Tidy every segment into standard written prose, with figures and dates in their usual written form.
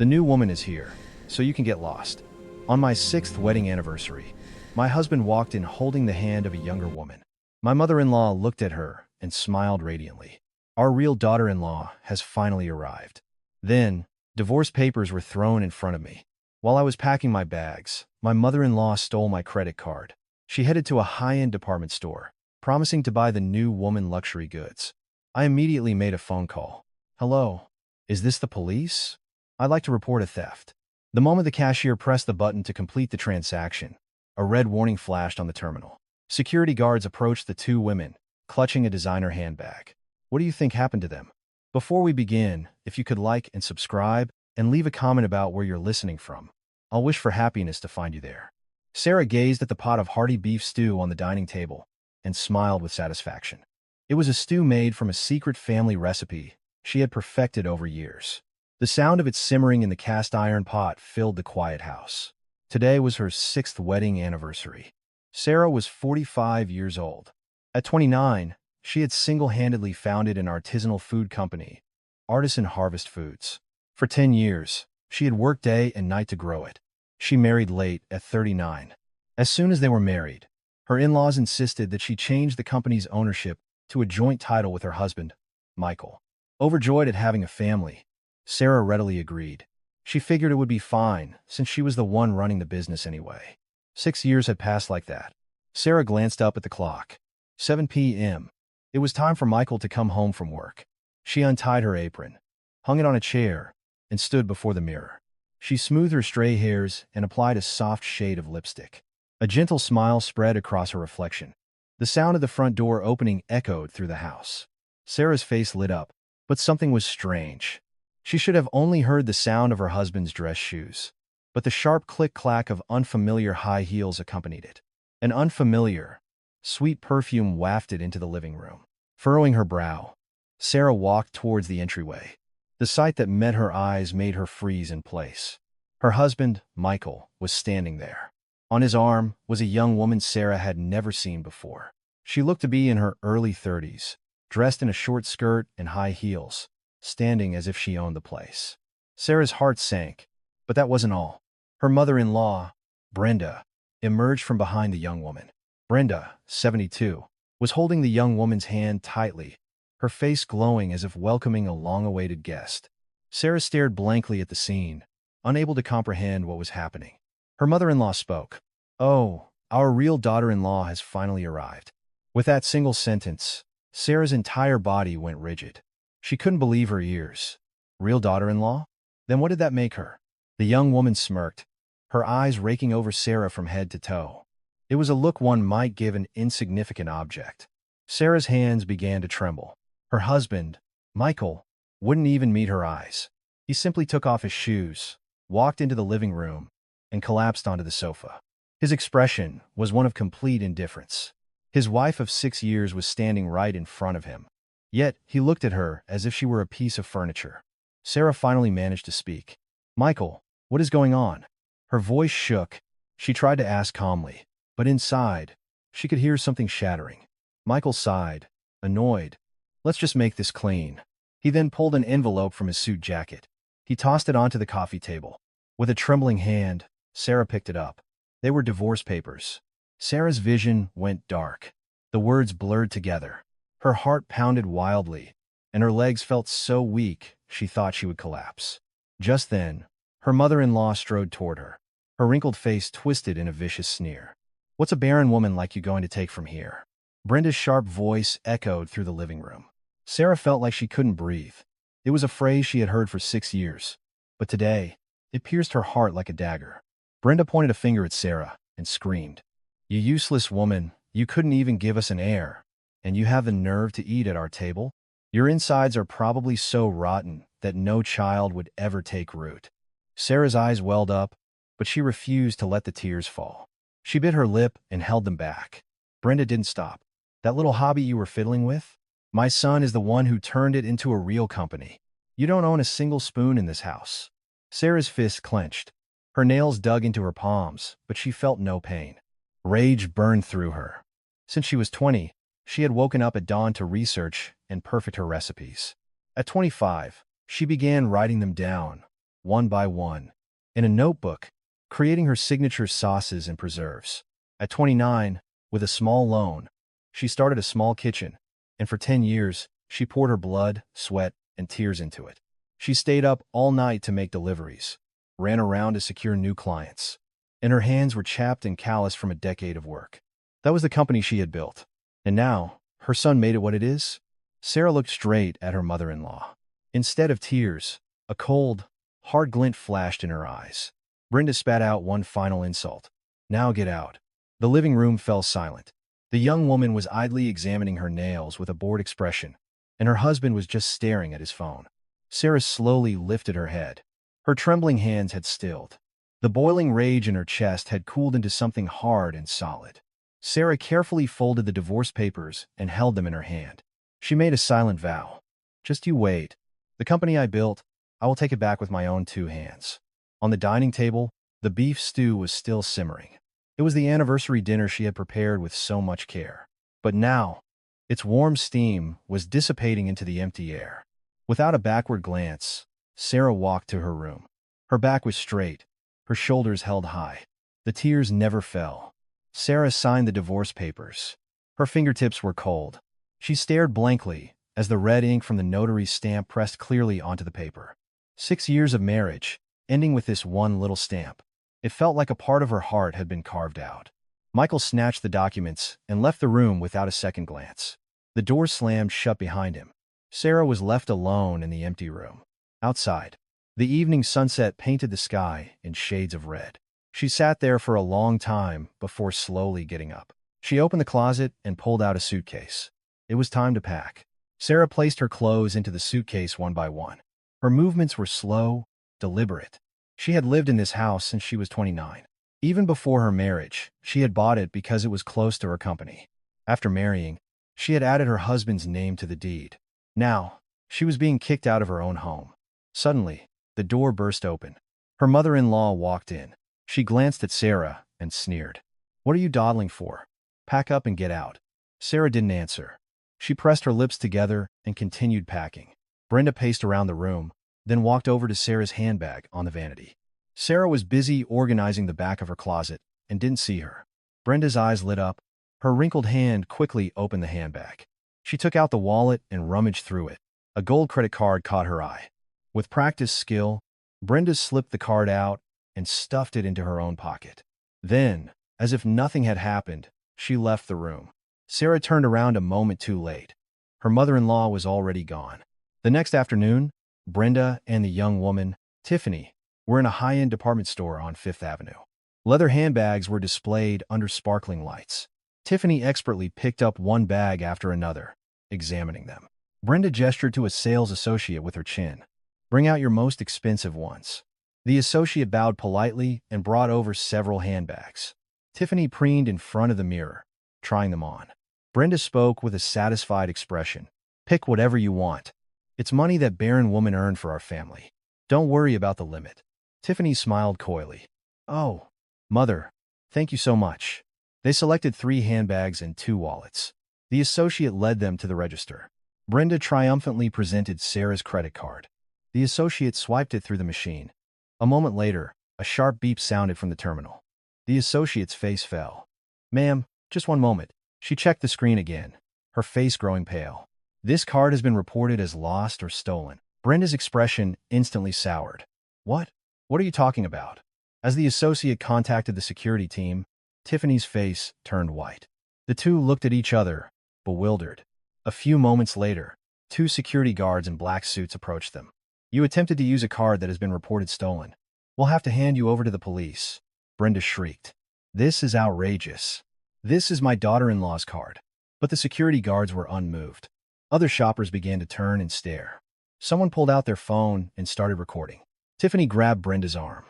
The new woman is here, so you can get lost. On my 6th wedding anniversary, my husband walked in holding the hand of a younger woman. My mother-in-law looked at her and smiled radiantly. Our real daughter-in-law has finally arrived. Then, divorce papers were thrown in front of me. While I was packing my bags, my mother-in-law stole my credit card. She headed to a high-end department store, promising to buy the new woman luxury goods. I immediately made a phone call. Hello, is this the police? I'd like to report a theft. The moment the cashier pressed the button to complete the transaction, a red warning flashed on the terminal. Security guards approached the two women, clutching a designer handbag. What do you think happened to them? Before we begin, if you could like and subscribe, and leave a comment about where you're listening from. I'll wish for happiness to find you there. Sarah gazed at the pot of hearty beef stew on the dining table and smiled with satisfaction. It was a stew made from a secret family recipe she had perfected over years. The sound of it simmering in the cast-iron pot filled the quiet house. Today was her 6th wedding anniversary. Sarah was 45 years old. At 29, she had single-handedly founded an artisanal food company, Artisan Harvest Foods. For 10 years, she had worked day and night to grow it. She married late at 39. As soon as they were married, her in-laws insisted that she change the company's ownership to a joint title with her husband, Michael. Overjoyed at having a family, Sarah readily agreed. She figured it would be fine, since she was the one running the business anyway. 6 years had passed like that. Sarah glanced up at the clock. 7 p.m. It was time for Michael to come home from work. She untied her apron, hung it on a chair, and stood before the mirror. She smoothed her stray hairs and applied a soft shade of lipstick. A gentle smile spread across her reflection. The sound of the front door opening echoed through the house. Sarah's face lit up, but something was strange. She should have only heard the sound of her husband's dress shoes, but the sharp click-clack of unfamiliar high heels accompanied it. An unfamiliar, sweet perfume wafted into the living room. Furrowing her brow, Sarah walked towards the entryway. The sight that met her eyes made her freeze in place. Her husband, Michael, was standing there. On his arm was a young woman Sarah had never seen before. She looked to be in her early 30s, dressed in a short skirt and high heels, standing as if she owned the place. Sarah's heart sank, but that wasn't all. Her mother-in-law, Brenda, emerged from behind the young woman. Brenda, 72, was holding the young woman's hand tightly, her face glowing as if welcoming a long-awaited guest. Sarah stared blankly at the scene, unable to comprehend what was happening. Her mother-in-law spoke. "Oh, our real daughter-in-law has finally arrived." With that single sentence, Sarah's entire body went rigid. She couldn't believe her ears. Real daughter-in-law? Then what did that make her? The young woman smirked, her eyes raking over Sarah from head to toe. It was a look one might give an insignificant object. Sarah's hands began to tremble. Her husband, Michael, wouldn't even meet her eyes. He simply took off his shoes, walked into the living room, and collapsed onto the sofa. His expression was one of complete indifference. His wife of 6 years was standing right in front of him. Yet, he looked at her as if she were a piece of furniture. Sarah finally managed to speak. "Michael, what is going on?" Her voice shook. She tried to ask calmly, but inside, she could hear something shattering. Michael sighed, annoyed. "Let's just make this clean." He then pulled an envelope from his suit jacket. He tossed it onto the coffee table. With a trembling hand, Sarah picked it up. They were divorce papers. Sarah's vision went dark. The words blurred together. Her heart pounded wildly, and her legs felt so weak she thought she would collapse. Just then, her mother-in-law strode toward her. Her wrinkled face twisted in a vicious sneer. "What's a barren woman like you going to take from here?" Brenda's sharp voice echoed through the living room. Sarah felt like she couldn't breathe. It was a phrase she had heard for 6 years, but today, it pierced her heart like a dagger. Brenda pointed a finger at Sarah and screamed, "You useless woman, you couldn't even give us an heir, and you have the nerve to eat at our table? Your insides are probably so rotten that no child would ever take root." Sarah's eyes welled up, but she refused to let the tears fall. She bit her lip and held them back. Brenda didn't stop. "That little hobby you were fiddling with? My son is the one who turned it into a real company. You don't own a single spoon in this house." Sarah's fist clenched. Her nails dug into her palms, but she felt no pain. Rage burned through her. Since she was 20, she had woken up at dawn to research and perfect her recipes. At 25, she began writing them down, one by one, in a notebook, creating her signature sauces and preserves. At 29, with a small loan, she started a small kitchen, and for 10 years, she poured her blood, sweat, and tears into it. She stayed up all night to make deliveries, ran around to secure new clients, and her hands were chapped and calloused from a decade of work. That was the company she had built. And now, her son made it what it is? Sarah looked straight at her mother-in-law. Instead of tears, a cold, hard glint flashed in her eyes. Brenda spat out one final insult. Now get out. The living room fell silent. The young woman was idly examining her nails with a bored expression, and her husband was just staring at his phone. Sarah slowly lifted her head. Her trembling hands had stilled. The boiling rage in her chest had cooled into something hard and solid. Sarah carefully folded the divorce papers and held them in her hand. She made a silent vow. Just you wait. The company I built, I will take it back with my own two hands. On the dining table, the beef stew was still simmering. It was the anniversary dinner she had prepared with so much care. But now, its warm steam was dissipating into the empty air. Without a backward glance, Sarah walked to her room. Her back was straight, her shoulders held high. The tears never fell. Sarah signed the divorce papers. Her fingertips were cold. She stared blankly as the red ink from the notary's stamp pressed clearly onto the paper. 6 years of marriage, ending with this one little stamp. It felt like a part of her heart had been carved out. Michael snatched the documents and left the room without a second glance. The door slammed shut behind him. Sarah was left alone in the empty room. Outside, the evening sunset painted the sky in shades of red. She sat there for a long time before slowly getting up. She opened the closet and pulled out a suitcase. It was time to pack. Sarah placed her clothes into the suitcase one by one. Her movements were slow, deliberate. She had lived in this house since she was 29. Even before her marriage, she had bought it because it was close to her company. After marrying, she had added her husband's name to the deed. Now, she was being kicked out of her own home. Suddenly, the door burst open. Her mother-in-law walked in. She glanced at Sarah and sneered. "What are you dawdling for? Pack up and get out." Sarah didn't answer. She pressed her lips together and continued packing. Brenda paced around the room, then walked over to Sarah's handbag on the vanity. Sarah was busy organizing the back of her closet and didn't see her. Brenda's eyes lit up. Her wrinkled hand quickly opened the handbag. She took out the wallet and rummaged through it. A gold credit card caught her eye. With practiced skill, Brenda slipped the card out and stuffed it into her own pocket. Then, as if nothing had happened, she left the room. Sarah turned around a moment too late. Her mother-in-law was already gone. The next afternoon, Brenda and the young woman, Tiffany, were in a high-end department store on Fifth Avenue. Leather handbags were displayed under sparkling lights. Tiffany expertly picked up one bag after another, examining them. Brenda gestured to a sales associate with her chin. "Bring out your most expensive ones." The associate bowed politely and brought over several handbags. Tiffany preened in front of the mirror, trying them on. Brenda spoke with a satisfied expression. "Pick whatever you want. It's money that barren woman earned for our family. Don't worry about the limit." Tiffany smiled coyly. "Oh, Mother, thank you so much." They selected 3 handbags and 2 wallets. The associate led them to the register. Brenda triumphantly presented Sarah's credit card. The associate swiped it through the machine. A moment later, a sharp beep sounded from the terminal. The associate's face fell. "Ma'am, just one moment." She checked the screen again, her face growing pale. "This card has been reported as lost or stolen." Brenda's expression instantly soured. "What? What are you talking about?" As the associate contacted the security team, Tiffany's face turned white. The two looked at each other, bewildered. A few moments later, 2 security guards in black suits approached them. "You attempted to use a card that has been reported stolen. We'll have to hand you over to the police." Brenda shrieked. "This is outrageous. This is my daughter-in-law's card." But the security guards were unmoved. Other shoppers began to turn and stare. Someone pulled out their phone and started recording. Tiffany grabbed Brenda's arm.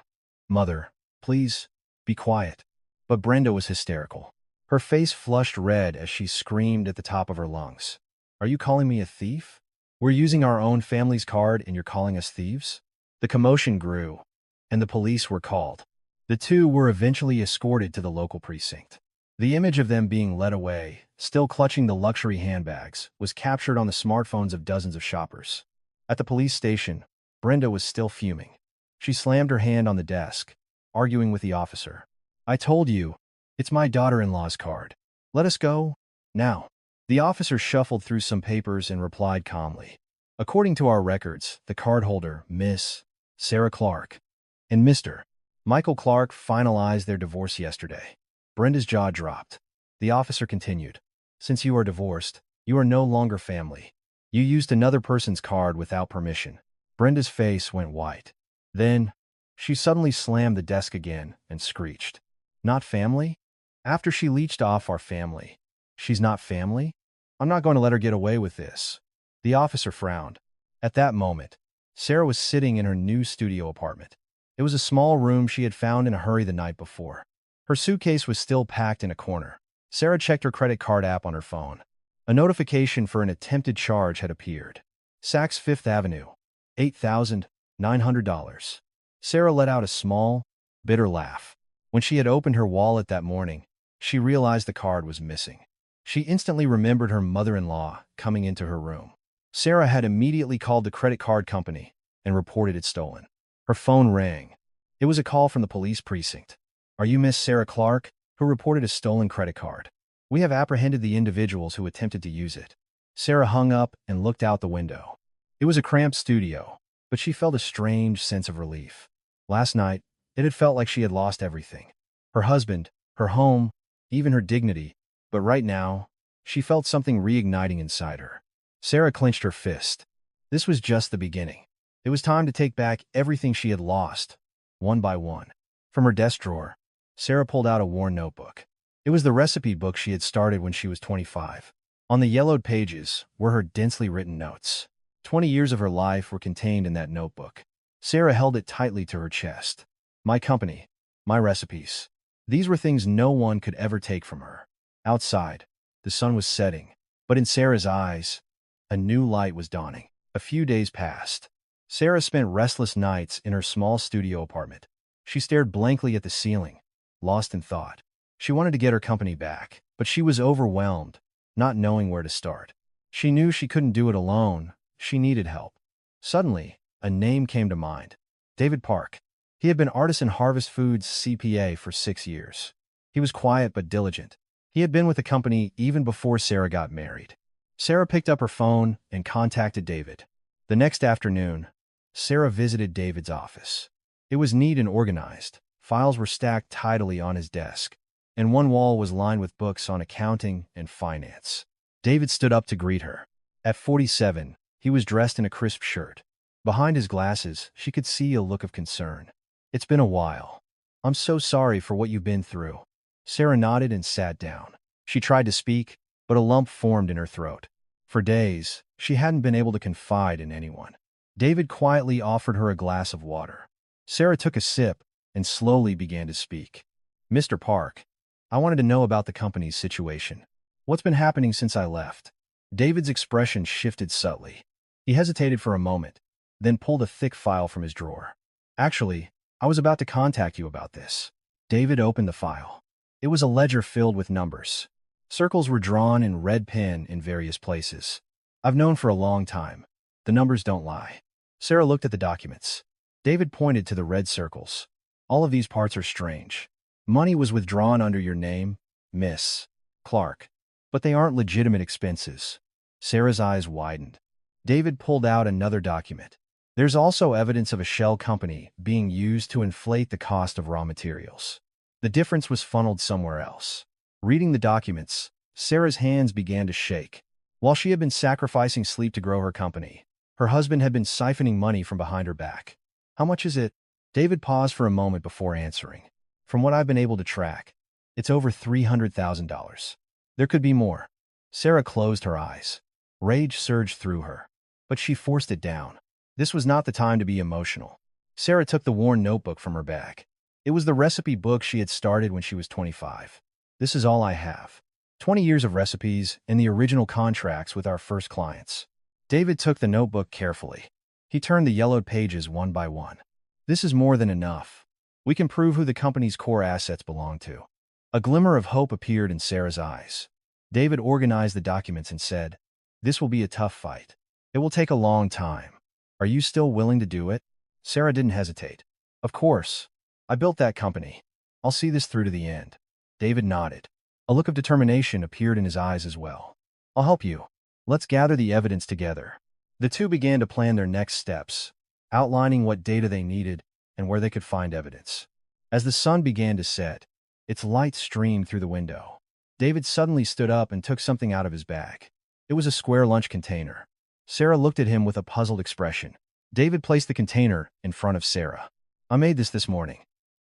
"Mother, please, be quiet." But Brenda was hysterical. Her face flushed red as she screamed at the top of her lungs. "Are you calling me a thief? We're using our own family's card and you're calling us thieves?" The commotion grew, and the police were called. The two were eventually escorted to the local precinct. The image of them being led away, still clutching the luxury handbags, was captured on the smartphones of dozens of shoppers. At the police station, Brenda was still fuming. She slammed her hand on the desk, arguing with the officer. I told you, it's my daughter-in-law's card. Let us go, now. The officer shuffled through some papers and replied calmly. According to our records, the cardholder, Miss Sarah Clark, and Mr. Michael Clark finalized their divorce yesterday. Brenda's jaw dropped. The officer continued. Since you are divorced, you are no longer family. You used another person's card without permission. Brenda's face went white. Then, she suddenly slammed the desk again and screeched. Not family? After she leached off our family. She's not family? I'm not going to let her get away with this. The officer frowned. At that moment, Sarah was sitting in her new studio apartment. It was a small room she had found in a hurry the night before. Her suitcase was still packed in a corner. Sarah checked her credit card app on her phone. A notification for an attempted charge had appeared. Saks Fifth Avenue. $8,900. Sarah let out a small, bitter laugh. When she had opened her wallet that morning, she realized the card was missing. She instantly remembered her mother-in-law coming into her room. Sarah had immediately called the credit card company and reported it stolen. Her phone rang. It was a call from the police precinct. Are you Miss Sarah Clark, who reported a stolen credit card? We have apprehended the individuals who attempted to use it. Sarah hung up and looked out the window. It was a cramped studio, but she felt a strange sense of relief. Last night, it had felt like she had lost everything. Her husband, her home, even her dignity. But right now, she felt something reigniting inside her. Sarah clenched her fist. This was just the beginning. It was time to take back everything she had lost, one by one. From her desk drawer, Sarah pulled out a worn notebook. It was the recipe book she had started when she was 25. On the yellowed pages were her densely written notes. 20 years of her life were contained in that notebook. Sarah held it tightly to her chest. My company, my recipes. These were things no one could ever take from her. Outside, the sun was setting, but in Sarah's eyes, a new light was dawning. A few days passed. Sarah spent restless nights in her small studio apartment. She stared blankly at the ceiling, lost in thought. She wanted to get her company back, but she was overwhelmed, not knowing where to start. She knew she couldn't do it alone. She needed help. Suddenly, a name came to mind. David Park. He had been Artisan Harvest Foods CPA for 6 years. He was quiet but diligent. He had been with the company even before Sarah got married. Sarah picked up her phone and contacted David. The next afternoon, Sarah visited David's office. It was neat and organized. Files were stacked tidily on his desk, and one wall was lined with books on accounting and finance. David stood up to greet her. At 47, he was dressed in a crisp shirt. Behind his glasses, she could see a look of concern. It's been a while. I'm so sorry for what you've been through. Sarah nodded and sat down. She tried to speak, but a lump formed in her throat. For days, she hadn't been able to confide in anyone. David quietly offered her a glass of water. Sarah took a sip and slowly began to speak. Mr. Park, I wanted to know about the company's situation. What's been happening since I left? David's expression shifted subtly. He hesitated for a moment, then pulled a thick file from his drawer. Actually, I was about to contact you about this. David opened the file. It was a ledger filled with numbers. Circles were drawn in red pen in various places. I've known for a long time. The numbers don't lie. Sarah looked at the documents. David pointed to the red circles. All of these parts are strange. Money was withdrawn under your name, Miss Clark, but they aren't legitimate expenses. Sarah's eyes widened. David pulled out another document. There's also evidence of a shell company being used to inflate the cost of raw materials. The difference was funneled somewhere else. Reading the documents, Sarah's hands began to shake. While she had been sacrificing sleep to grow her company, her husband had been siphoning money from behind her back. How much is it? David paused for a moment before answering. From what I've been able to track, it's over $300,000. There could be more. Sarah closed her eyes. Rage surged through her, but she forced it down. This was not the time to be emotional. Sarah took the worn notebook from her bag. It was the recipe book she had started when she was 25. This is all I have. 20 years of recipes and the original contracts with our first clients. David took the notebook carefully. He turned the yellowed pages one by one. This is more than enough. We can prove who the company's core assets belong to. A glimmer of hope appeared in Sarah's eyes. David organized the documents and said, "This will be a tough fight. It will take a long time. Are you still willing to do it?" Sarah didn't hesitate. Of course. I built that company. I'll see this through to the end. David nodded. A look of determination appeared in his eyes as well. I'll help you. Let's gather the evidence together. The two began to plan their next steps, outlining what data they needed and where they could find evidence. As the sun began to set, its light streamed through the window. David suddenly stood up and took something out of his bag. It was a square lunch container. Sarah looked at him with a puzzled expression. David placed the container in front of Sarah. I made this morning.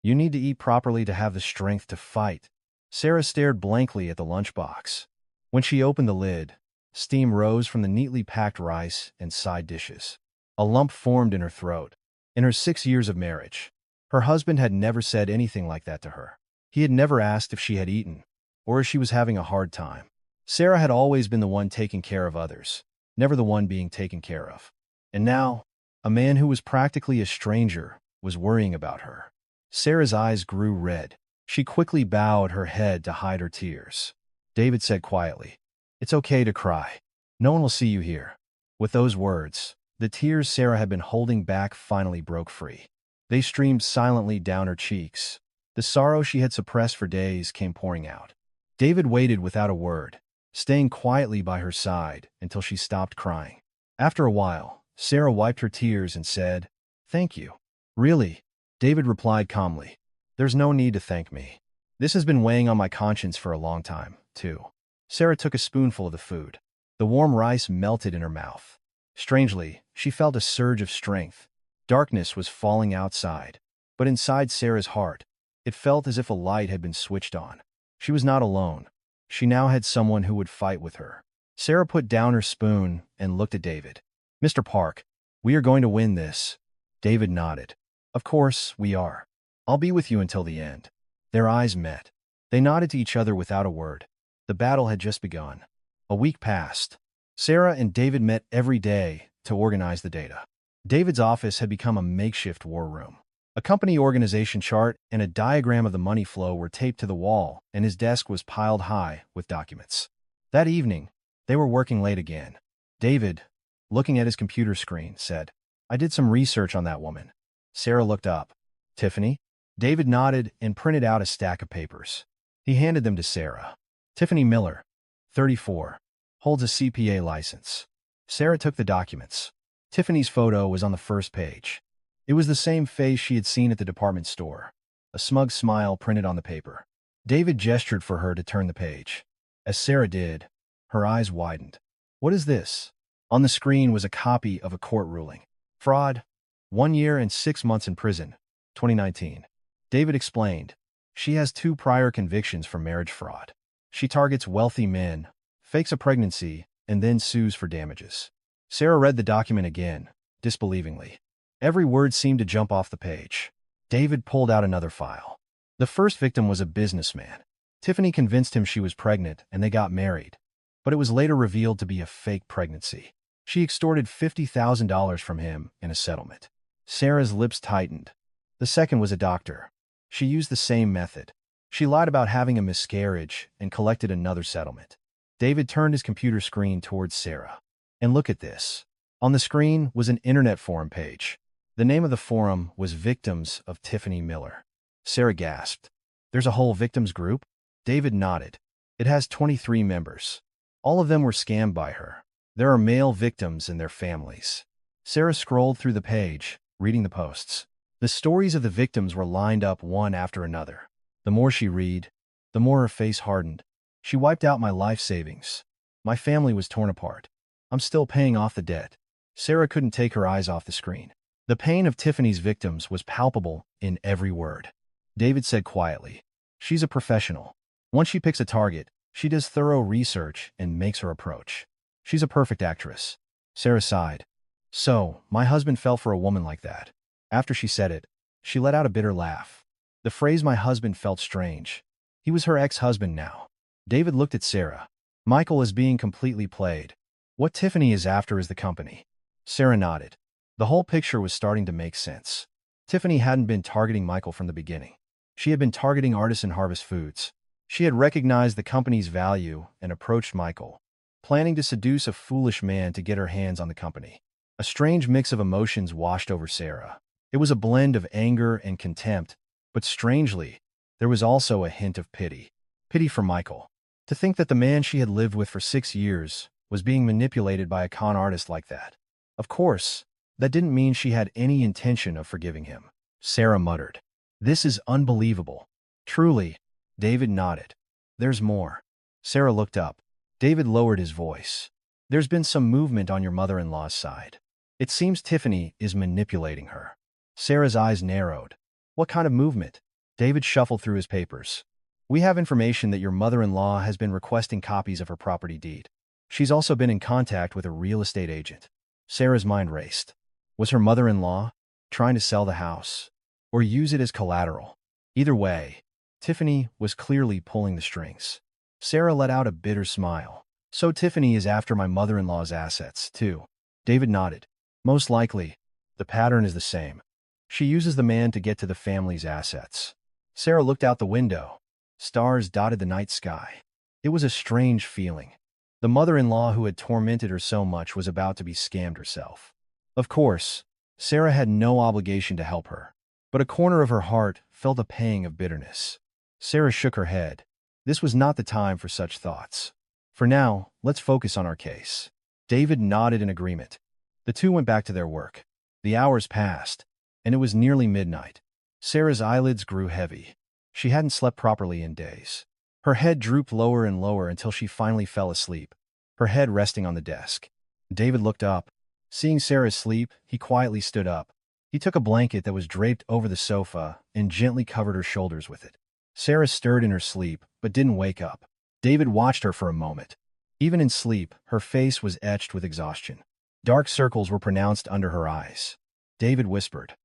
You need to eat properly to have the strength to fight. Sarah stared blankly at the lunchbox. When she opened the lid, steam rose from the neatly packed rice and side dishes. A lump formed in her throat. In her 6 years of marriage, her husband had never said anything like that to her. He had never asked if she had eaten, or if she was having a hard time. Sarah had always been the one taking care of others, never the one being taken care of. And now, a man who was practically a stranger was worrying about her. Sarah's eyes grew red. She quickly bowed her head to hide her tears. David said quietly, "It's okay to cry. No one will see you here." With those words, the tears Sarah had been holding back finally broke free. They streamed silently down her cheeks. The sorrow she had suppressed for days came pouring out. David waited without a word, staying quietly by her side until she stopped crying. After a while, Sarah wiped her tears and said, "Thank you." "Really?" David replied calmly. "There's no need to thank me. This has been weighing on my conscience for a long time, too." Sarah took a spoonful of the food. The warm rice melted in her mouth. Strangely, she felt a surge of strength. Darkness was falling outside, but inside Sarah's heart, it felt as if a light had been switched on. She was not alone. She now had someone who would fight with her. Sarah put down her spoon and looked at David. "Mr. Park, we are going to win this." David nodded. "Of course, we are. I'll be with you until the end." Their eyes met. They nodded to each other without a word. The battle had just begun. A week passed. Sarah and David met every day to organize the data. David's office had become a makeshift war room. A company organization chart and a diagram of the money flow were taped to the wall, and his desk was piled high with documents. That evening, they were working late again. David, looking at his computer screen, said, "I did some research on that woman." Sarah looked up. "Tiffany?" David nodded and printed out a stack of papers. He handed them to Sarah. "Tiffany Miller, 34, holds a CPA license." Sarah took the documents. Tiffany's photo was on the first page. It was the same face she had seen at the department store. A smug smile printed on the paper. David gestured for her to turn the page. As Sarah did, her eyes widened. "What is this?" On the screen was a copy of a court ruling. "Fraud. 1 year and 6 months in prison. 2019. David explained. "She has 2 prior convictions for marriage fraud. She targets wealthy men, fakes a pregnancy, and then sues for damages." Sarah read the document again, disbelievingly. Every word seemed to jump off the page. David pulled out another file. The first victim was a businessman. Tiffany convinced him she was pregnant, and they got married. But it was later revealed to be a fake pregnancy. She extorted $50,000 from him in a settlement. Sarah's lips tightened. The second was a doctor. She used the same method. She lied about having a miscarriage and collected another settlement. David turned his computer screen towards Sarah. "And look at this." On the screen was an internet forum page. The name of the forum was Victims of Tiffany Miller. Sarah gasped. "There's a whole victims group?" David nodded. "It has 23 members. All of them were scammed by her. There are male victims and their families." Sarah scrolled through the page, reading the posts. The stories of the victims were lined up one after another. The more she read, the more her face hardened. "She wiped out my life savings. My family was torn apart. I'm still paying off the debt." Sarah couldn't take her eyes off the screen. The pain of Tiffany's victims was palpable in every word. David said quietly, "She's a professional. Once she picks a target, she does thorough research and makes her approach. She's a perfect actress." Sarah sighed. "So, my husband fell for a woman like that." After she said it, she let out a bitter laugh. The phrase "my husband" felt strange. He was her ex-husband now. David looked at Sarah. "Michael is being completely played. What Tiffany is after is the company." Sarah nodded. The whole picture was starting to make sense. Tiffany hadn't been targeting Michael from the beginning. She had been targeting Artisan Harvest Foods. She had recognized the company's value and approached Michael, planning to seduce a foolish man to get her hands on the company. A strange mix of emotions washed over Sarah. It was a blend of anger and contempt, but strangely, there was also a hint of pity. Pity for Michael. To think that the man she had lived with for 6 years was being manipulated by a con artist like that. Of course, that didn't mean she had any intention of forgiving him. Sarah muttered. This is unbelievable. Truly. David nodded. There's more. Sarah looked up. David lowered his voice. There's been some movement on your mother-in-law's side. It seems Tiffany is manipulating her. Sarah's eyes narrowed. What kind of movement? David shuffled through his papers. We have information that your mother-in-law has been requesting copies of her property deed. She's also been in contact with a real estate agent. Sarah's mind raced. Was her mother-in-law trying to sell the house or use it as collateral? Either way, Tiffany was clearly pulling the strings. Sarah let out a bitter smile. So Tiffany is after my mother-in-law's assets, too. David nodded. Most likely, the pattern is the same. She uses the man to get to the family's assets. Sarah looked out the window. Stars dotted the night sky. It was a strange feeling. The mother-in-law who had tormented her so much was about to be scammed herself. Of course, Sarah had no obligation to help her, but a corner of her heart felt a pang of bitterness. Sarah shook her head. This was not the time for such thoughts. For now, let's focus on our case. David nodded in agreement. The two went back to their work. The hours passed, and it was nearly midnight. Sarah's eyelids grew heavy. She hadn't slept properly in days. Her head drooped lower and lower until she finally fell asleep, her head resting on the desk. David looked up. Seeing Sarah asleep, he quietly stood up. He took a blanket that was draped over the sofa and gently covered her shoulders with it. Sarah stirred in her sleep, but didn't wake up. David watched her for a moment. Even in sleep, her face was etched with exhaustion. Dark circles were pronounced under her eyes. David whispered,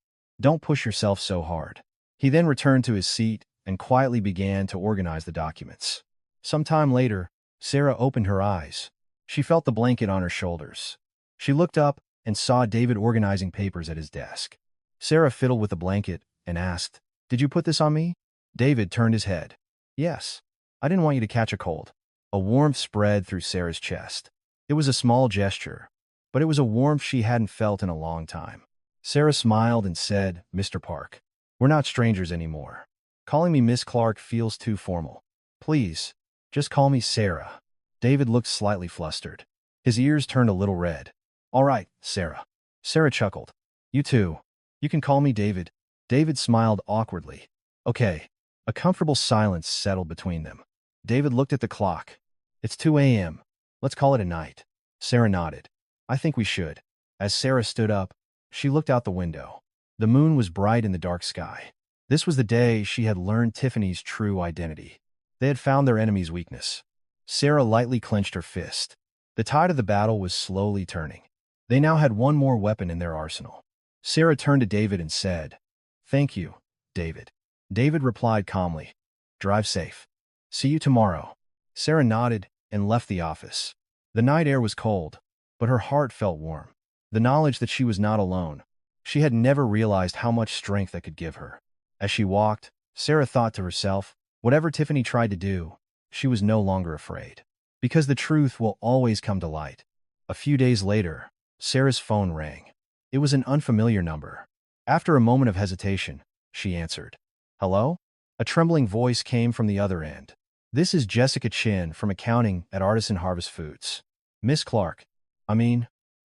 "Don't push yourself so hard." He then returned to his seat and quietly began to organize the documents. Some time later, Sarah opened her eyes. She felt the blanket on her shoulders. She looked up and saw David organizing papers at his desk. Sarah fiddled with the blanket and asked, "Did you put this on me?" David turned his head. "Yes. I didn't want you to catch a cold." A warmth spread through Sarah's chest. It was a small gesture, but it was a warmth she hadn't felt in a long time. Sarah smiled and said, "Mr. Park, we're not strangers anymore. Calling me Miss Clark feels too formal. Please, just call me Sarah." David looked slightly flustered. His ears turned a little red. "All right, Sarah." Sarah chuckled. "You too. You can call me David." David smiled awkwardly. "Okay." A comfortable silence settled between them. David looked at the clock. "It's 2 a.m. Let's call it a night." Sarah nodded. "I think we should." As Sarah stood up, she looked out the window. The moon was bright in the dark sky. This was the day she had learned Tiffany's true identity. They had found their enemy's weakness. Sarah lightly clenched her fist. The tide of the battle was slowly turning. They now had one more weapon in their arsenal. Sarah turned to David and said, "Thank you, David." David replied calmly, "Drive safe. See you tomorrow." Sarah nodded and left the office. The night air was cold, but her heart felt warm. The knowledge that she was not alone. She had never realized how much strength that could give her. As she walked, Sarah thought to herself, whatever Tiffany tried to do, she was no longer afraid. Because the truth will always come to light. A few days later, Sarah's phone rang. It was an unfamiliar number. After a moment of hesitation, she answered. "Hello?" A trembling voice came from the other end. "This is Jessica Chin from accounting at Artisan Harvest Foods. Miss Clark.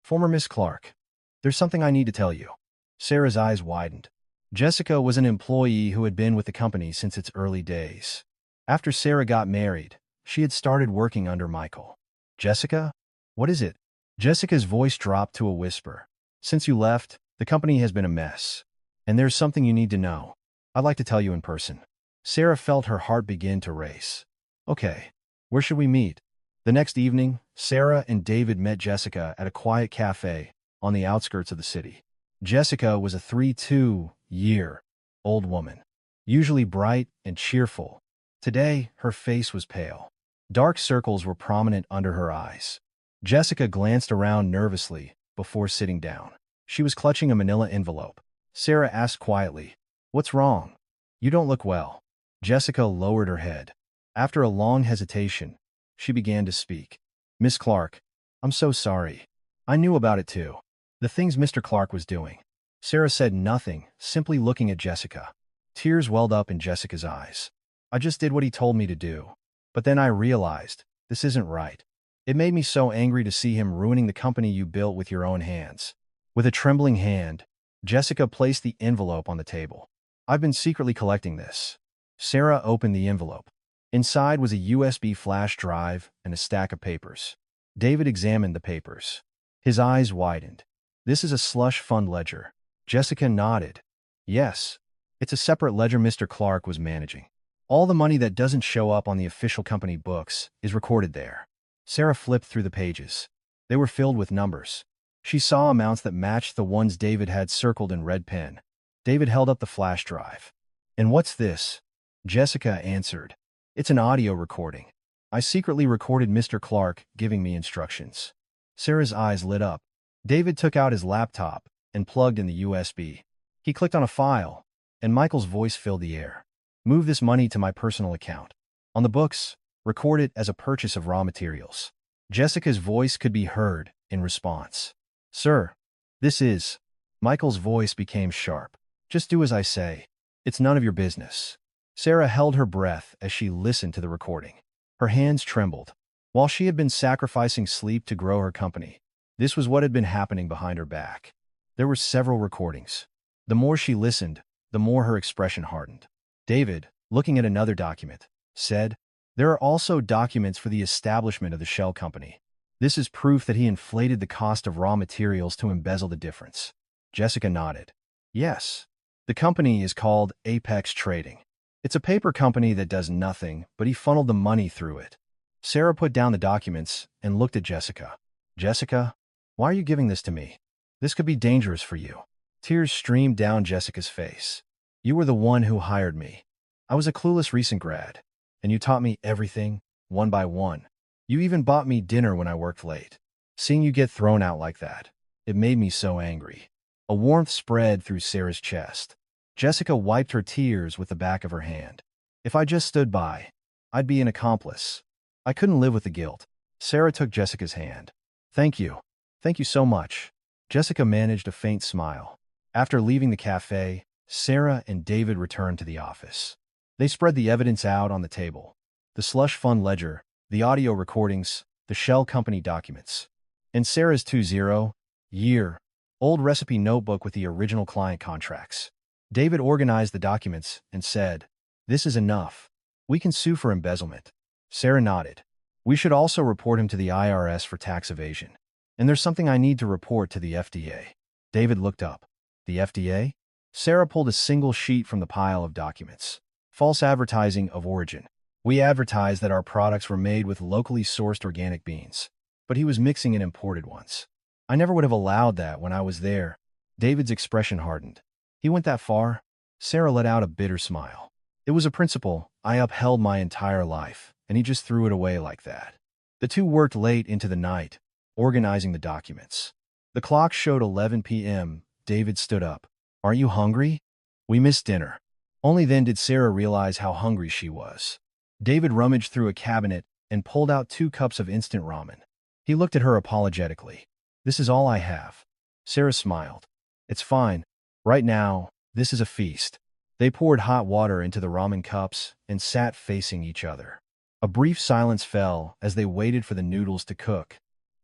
Former Miss Clark. There's something I need to tell you." Sarah's eyes widened. Jessica was an employee who had been with the company since its early days. After Sarah got married, she had started working under Michael. "Jessica? What is it?" Jessica's voice dropped to a whisper. "Since you left, the company has been a mess. And there's something you need to know. I'd like to tell you in person." Sarah felt her heart begin to race. "Okay. Where should we meet?" The next evening, Sarah and David met Jessica at a quiet cafe on the outskirts of the city. Jessica was a 32-year-old woman, usually bright and cheerful. Today, her face was pale. Dark circles were prominent under her eyes. Jessica glanced around nervously before sitting down. She was clutching a manila envelope. Sarah asked quietly, "What's wrong? You don't look well." Jessica lowered her head. After a long hesitation, she began to speak. "Miss Clark, I'm so sorry. I knew about it too. The things Mr. Clark was doing." Sarah said nothing, simply looking at Jessica. Tears welled up in Jessica's eyes. I just did what he told me to do. But then I realized, this isn't right. It made me so angry to see him ruining the company you built with your own hands. With a trembling hand, Jessica placed the envelope on the table. I've been secretly collecting this. Sarah opened the envelope. Inside was a USB flash drive and a stack of papers. David examined the papers. His eyes widened. This is a slush fund ledger. Jessica nodded. Yes. It's a separate ledger Mr. Clark was managing. All the money that doesn't show up on the official company books is recorded there. Sarah flipped through the pages. They were filled with numbers. She saw amounts that matched the ones David had circled in red pen. David held up the flash drive. And what's this? Jessica answered. It's an audio recording. I secretly recorded Mr. Clark giving me instructions. Sarah's eyes lit up. David took out his laptop and plugged in the USB. He clicked on a file, and Michael's voice filled the air. Move this money to my personal account. On the books, record it as a purchase of raw materials. Jessica's voice could be heard in response. Sir, this is... Michael's voice became sharp. Just do as I say. It's none of your business. Sarah held her breath as she listened to the recording. Her hands trembled. While she had been sacrificing sleep to grow her company, this was what had been happening behind her back. There were several recordings. The more she listened, the more her expression hardened. David, looking at another document, said, There are also documents for the establishment of the shell company. This is proof that he inflated the cost of raw materials to embezzle the difference. Jessica nodded. Yes. The company is called Apex Trading. It's a paper company that does nothing, but he funneled the money through it. Sarah put down the documents and looked at Jessica. Jessica, why are you giving this to me? This could be dangerous for you. Tears streamed down Jessica's face. You were the one who hired me. I was a clueless recent grad, and you taught me everything, one by one. You even bought me dinner when I worked late. Seeing you get thrown out like that, it made me so angry. A warmth spread through Sarah's chest. Jessica wiped her tears with the back of her hand. If I just stood by, I'd be an accomplice. I couldn't live with the guilt. Sarah took Jessica's hand. Thank you. Thank you so much. Jessica managed a faint smile. After leaving the cafe, Sarah and David returned to the office. They spread the evidence out on the table. The slush fund ledger, the audio recordings, the shell company documents. And Sarah's 20-year-old recipe notebook with the original client contracts. David organized the documents and said, This is enough. We can sue for embezzlement. Sarah nodded. We should also report him to the IRS for tax evasion. And there's something I need to report to the FDA. David looked up. The FDA? Sarah pulled a single sheet from the pile of documents. False advertising of origin. We advertised that our products were made with locally sourced organic beans, but he was mixing in imported ones. I never would have allowed that when I was there. David's expression hardened. He went that far? Sarah let out a bitter smile. It was a principle I upheld my entire life, and he just threw it away like that. The two worked late into the night, organizing the documents. The clock showed 11 p.m. David stood up. Aren't you hungry? We missed dinner. Only then did Sarah realize how hungry she was. David rummaged through a cabinet and pulled out 2 cups of instant ramen. He looked at her apologetically. This is all I have. Sarah smiled. It's fine. Right now, this is a feast. They poured hot water into the ramen cups and sat facing each other. A brief silence fell as they waited for the noodles to cook.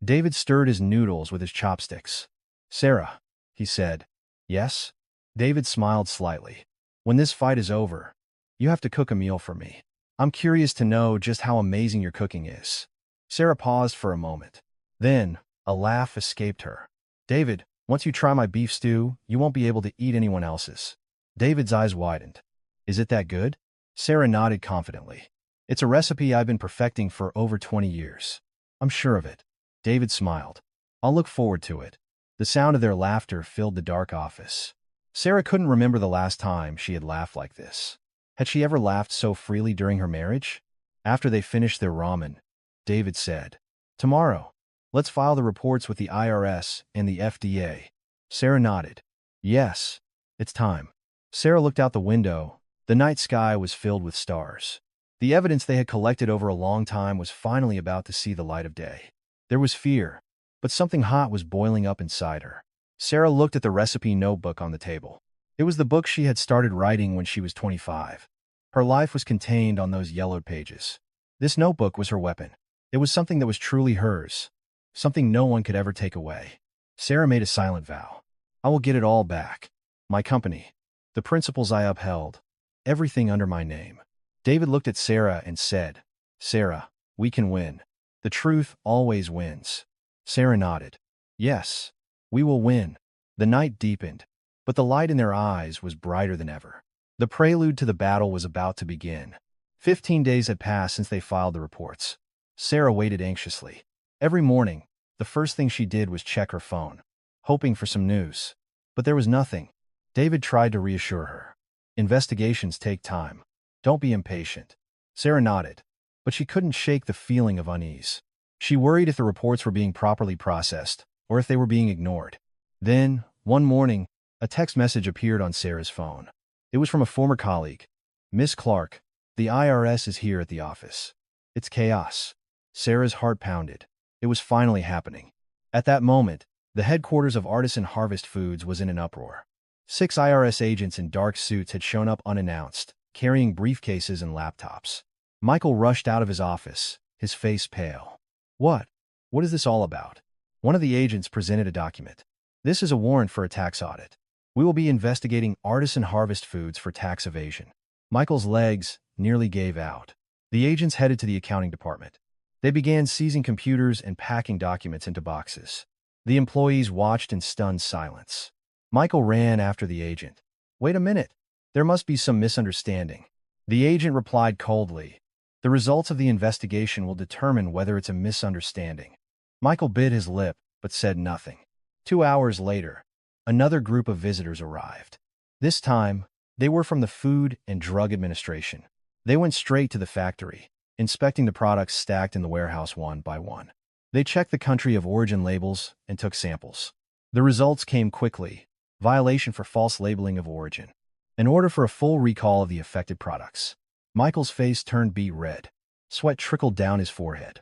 David stirred his noodles with his chopsticks. Sarah, he said. Yes? David smiled slightly. When this fight is over, you have to cook a meal for me. I'm curious to know just how amazing your cooking is. Sarah paused for a moment. Then, a laugh escaped her. David, once you try my beef stew, you won't be able to eat anyone else's. David's eyes widened. Is it that good? Sarah nodded confidently. It's a recipe I've been perfecting for over 20 years. I'm sure of it. David smiled. I'll look forward to it. The sound of their laughter filled the dark office. Sarah couldn't remember the last time she had laughed like this. Had she ever laughed so freely during her marriage? After they finished their ramen, David said, Tomorrow, let's file the reports with the IRS and the FDA. Sarah nodded. Yes, it's time. Sarah looked out the window. The night sky was filled with stars. The evidence they had collected over a long time was finally about to see the light of day. There was fear, but something hot was boiling up inside her. Sarah looked at the recipe notebook on the table. It was the book she had started writing when she was 25. Her life was contained on those yellowed pages. This notebook was her weapon. It was something that was truly hers, something no one could ever take away. Sarah made a silent vow. I will get it all back. My company, the principles I upheld, everything under my name. David looked at Sarah and said, Sarah, we can win. The truth always wins. Sarah nodded. Yes, we will win. The night deepened, but the light in their eyes was brighter than ever. The prelude to the battle was about to begin. 15 days had passed since they filed the reports. Sarah waited anxiously. Every morning, the first thing she did was check her phone, hoping for some news. But there was nothing. David tried to reassure her. Investigations take time. Don't be impatient. Sarah nodded, but she couldn't shake the feeling of unease. She worried if the reports were being properly processed, or if they were being ignored. Then, one morning, a text message appeared on Sarah's phone. It was from a former colleague. Miss Clark, the IRS is here at the office. It's chaos. Sarah's heart pounded. It was finally happening. At that moment, the headquarters of Artisan Harvest Foods was in an uproar. 6 IRS agents in dark suits had shown up unannounced, carrying briefcases and laptops. Michael rushed out of his office, his face pale. What? What is this all about? One of the agents presented a document. This is a warrant for a tax audit. We will be investigating Artisan Harvest Foods for tax evasion. Michael's legs nearly gave out. The agents headed to the accounting department. They began seizing computers and packing documents into boxes. The employees watched in stunned silence. Michael ran after the agent. Wait a minute. There must be some misunderstanding. The agent replied coldly. The results of the investigation will determine whether it's a misunderstanding. Michael bit his lip, but said nothing. 2 hours later, another group of visitors arrived. This time, they were from the Food and Drug Administration. They went straight to the factory, inspecting the products stacked in the warehouse one by one. They checked the country of origin labels and took samples. The results came quickly. Violation for false labeling of origin. An order for a full recall of the affected products. Michael's face turned beet red. Sweat trickled down his forehead.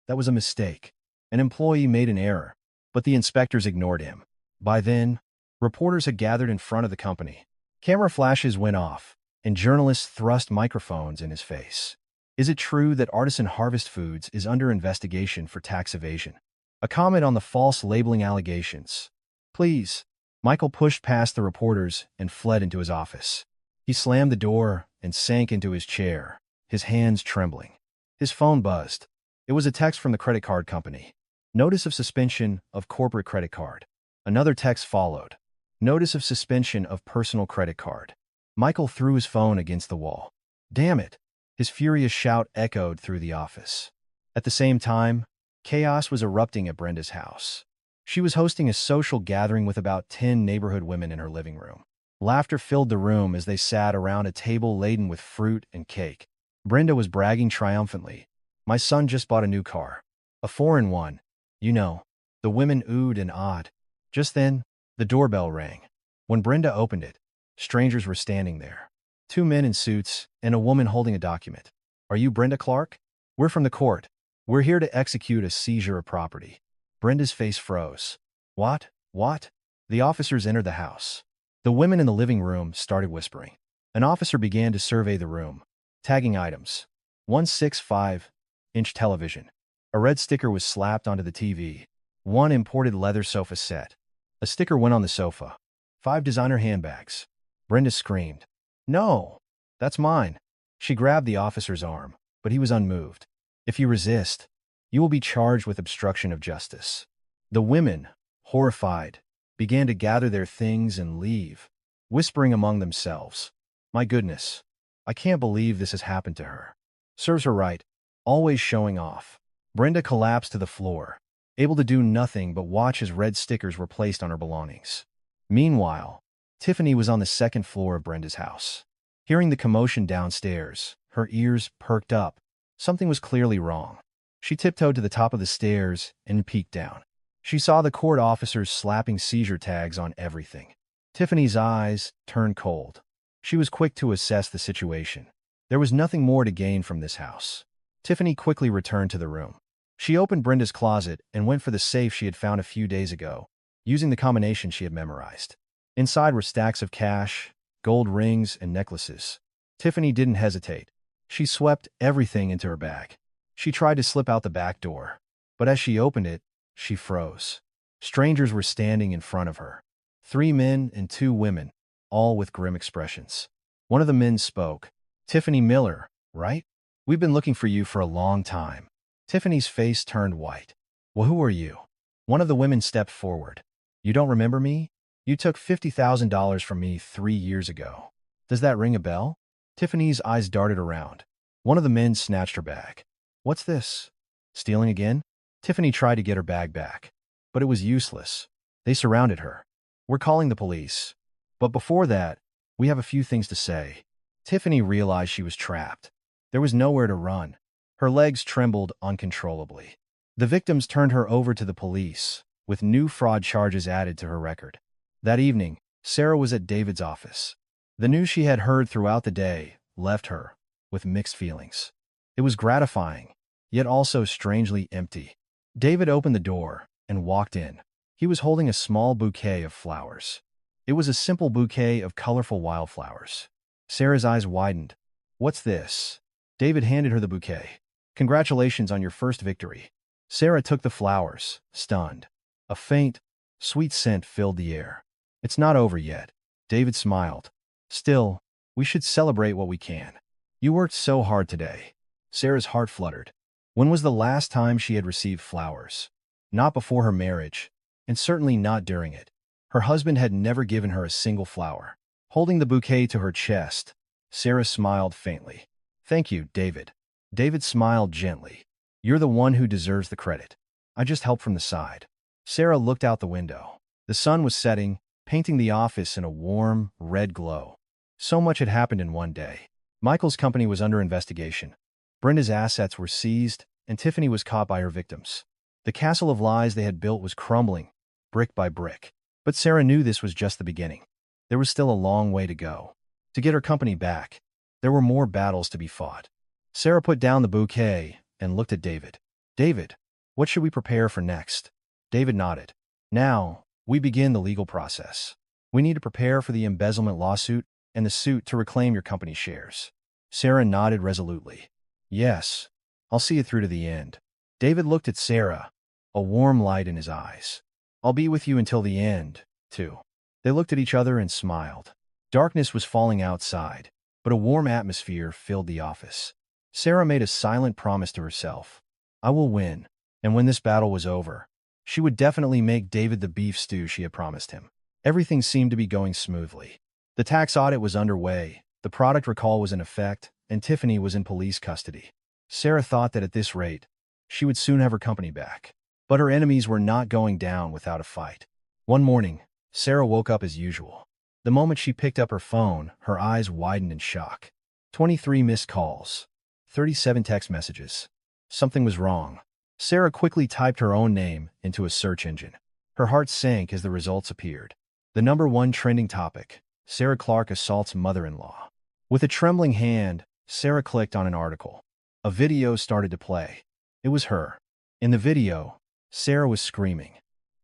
That was a mistake. An employee made an error, but the inspectors ignored him. By then, reporters had gathered in front of the company. Camera flashes went off, and journalists thrust microphones in his face. Is it true that Artisan Harvest Foods is under investigation for tax evasion? A comment on the false labeling allegations. Please. Michael pushed past the reporters and fled into his office. He slammed the door and sank into his chair, his hands trembling. His phone buzzed. It was a text from the credit card company. Notice of suspension of corporate credit card. Another text followed. Notice of suspension of personal credit card. Michael threw his phone against the wall. Damn it! His furious shout echoed through the office. At the same time, chaos was erupting at Brenda's house. She was hosting a social gathering with about 10 neighborhood women in her living room. Laughter filled the room as they sat around a table laden with fruit and cake. Brenda was bragging triumphantly. My son just bought a new car. A foreign one. You know. The women oohed and awed. Just then, the doorbell rang. When Brenda opened it, strangers were standing there. 2 men in suits and a woman holding a document. Are you Brenda Clark? We're from the court. We're here to execute a seizure of property. Brenda's face froze. What? What? The officers entered the house. The women in the living room started whispering. An officer began to survey the room, tagging items. 165-inch television. A red sticker was slapped onto the TV. 1 imported leather sofa set. A sticker went on the sofa. 5 designer handbags. Brenda screamed. No! That's mine. She grabbed the officer's arm, but he was unmoved. If you resist, you will be charged with obstruction of justice. The women, horrified, began to gather their things and leave, whispering among themselves. My goodness, I can't believe this has happened to her. Serves her right, always showing off. Brenda collapsed to the floor, able to do nothing but watch as red stickers were placed on her belongings. Meanwhile, Tiffany was on the 2nd floor of Brenda's house. Hearing the commotion downstairs, her ears perked up. Something was clearly wrong. She tiptoed to the top of the stairs and peeked down. She saw the court officers slapping seizure tags on everything. Tiffany's eyes turned cold. She was quick to assess the situation. There was nothing more to gain from this house. Tiffany quickly returned to the room. She opened Brenda's closet and went for the safe she had found a few days ago. using the combination she had memorized. Inside were stacks of cash, gold rings, and necklaces. Tiffany didn't hesitate. She swept everything into her bag. She tried to slip out the back door, but as she opened it, she froze. Strangers were standing in front of her. 3 men and 2 women, all with grim expressions. One of the men spoke. "Tiffany Miller, right? We've been looking for you for a long time." Tiffany's face turned white. "Well, who are you?" One of the women stepped forward. "You don't remember me? You took $50,000 from me 3 years ago. Does that ring a bell?" Tiffany's eyes darted around. One of the men snatched her bag. "What's this? Stealing again?" Tiffany tried to get her bag back, but it was useless. They surrounded her. "We're calling the police. But before that, we have a few things to say." Tiffany realized she was trapped. There was nowhere to run. Her legs trembled uncontrollably. The victims turned her over to the police, with new fraud charges added to her record. That evening, Sarah was at David's office. The news she had heard throughout the day left her with mixed feelings. It was gratifying, yet also strangely empty. David opened the door and walked in. He was holding a small bouquet of flowers. It was a simple bouquet of colorful wildflowers. Sarah's eyes widened. "What's this?" David handed her the bouquet. "Congratulations on your first victory." Sarah took the flowers, stunned. A faint, sweet scent filled the air. "It's not over yet." David smiled. "Still, we should celebrate what we can. You worked so hard today." Sarah's heart fluttered. When was the last time she had received flowers? Not before her marriage, and certainly not during it. Her husband had never given her a single flower. Holding the bouquet to her chest, Sarah smiled faintly. "Thank you, David." David smiled gently. "You're the one who deserves the credit. I just helped from the side." Sarah looked out the window. The sun was setting, painting the office in a warm, red glow. So much had happened in one day. Michael's company was under investigation. Brenda's assets were seized, and Tiffany was caught by her victims. The castle of lies they had built was crumbling, brick by brick. But Sarah knew this was just the beginning. There was still a long way to go. To get her company back, there were more battles to be fought. Sarah put down the bouquet and looked at David. "David, what should we prepare for next?" David nodded. "Now, we begin the legal process. We need to prepare for the embezzlement lawsuit and the suit to reclaim your company's shares." Sarah nodded resolutely. "Yes, I'll see it through to the end." David looked at Sarah, a warm light in his eyes. "I'll be with you until the end, too." They looked at each other and smiled. Darkness was falling outside, but a warm atmosphere filled the office. Sarah made a silent promise to herself. "I will win." And when this battle was over, she would definitely make David the beef stew she had promised him. Everything seemed to be going smoothly. The tax audit was underway, the product recall was in effect, and Tiffany was in police custody. Sarah thought that at this rate, she would soon have her company back. But her enemies were not going down without a fight. One morning, Sarah woke up as usual. The moment she picked up her phone, her eyes widened in shock. 23 missed calls. 37 text messages. Something was wrong. Sarah quickly typed her own name into a search engine. Her heart sank as the results appeared. The #1 trending topic: Sarah Clark assaults mother-in-law. With a trembling hand, Sarah clicked on an article. A video started to play. It was her. In the video, Sarah was screaming.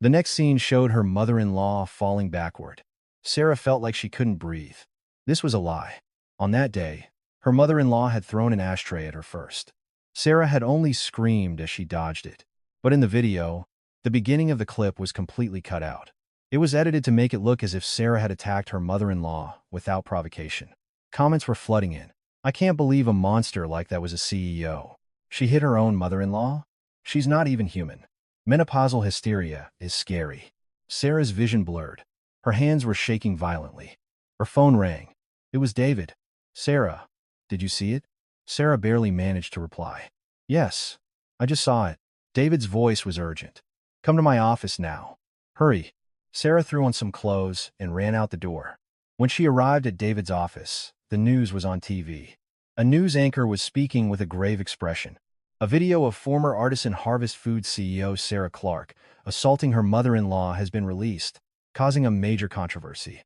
The next scene showed her mother-in-law falling backward. Sarah felt like she couldn't breathe. This was a lie. On that day, her mother-in-law had thrown an ashtray at her first. Sarah had only screamed as she dodged it. But in the video, the beginning of the clip was completely cut out. It was edited to make it look as if Sarah had attacked her mother-in-law without provocation. Comments were flooding in. "I can't believe a monster like that was a CEO. She hit her own mother-in-law? She's not even human. Menopausal hysteria is scary." Sarah's vision blurred. Her hands were shaking violently. Her phone rang. It was David. "Sarah, did you see it?" Sarah barely managed to reply. "Yes, I just saw it." David's voice was urgent. "Come to my office now. Hurry." Sarah threw on some clothes and ran out the door. When she arrived at David's office, the news was on TV. A news anchor was speaking with a grave expression. A video of former Artisan Harvest Foods CEO Sarah Clark assaulting her mother-in-law has been released, causing a major controversy.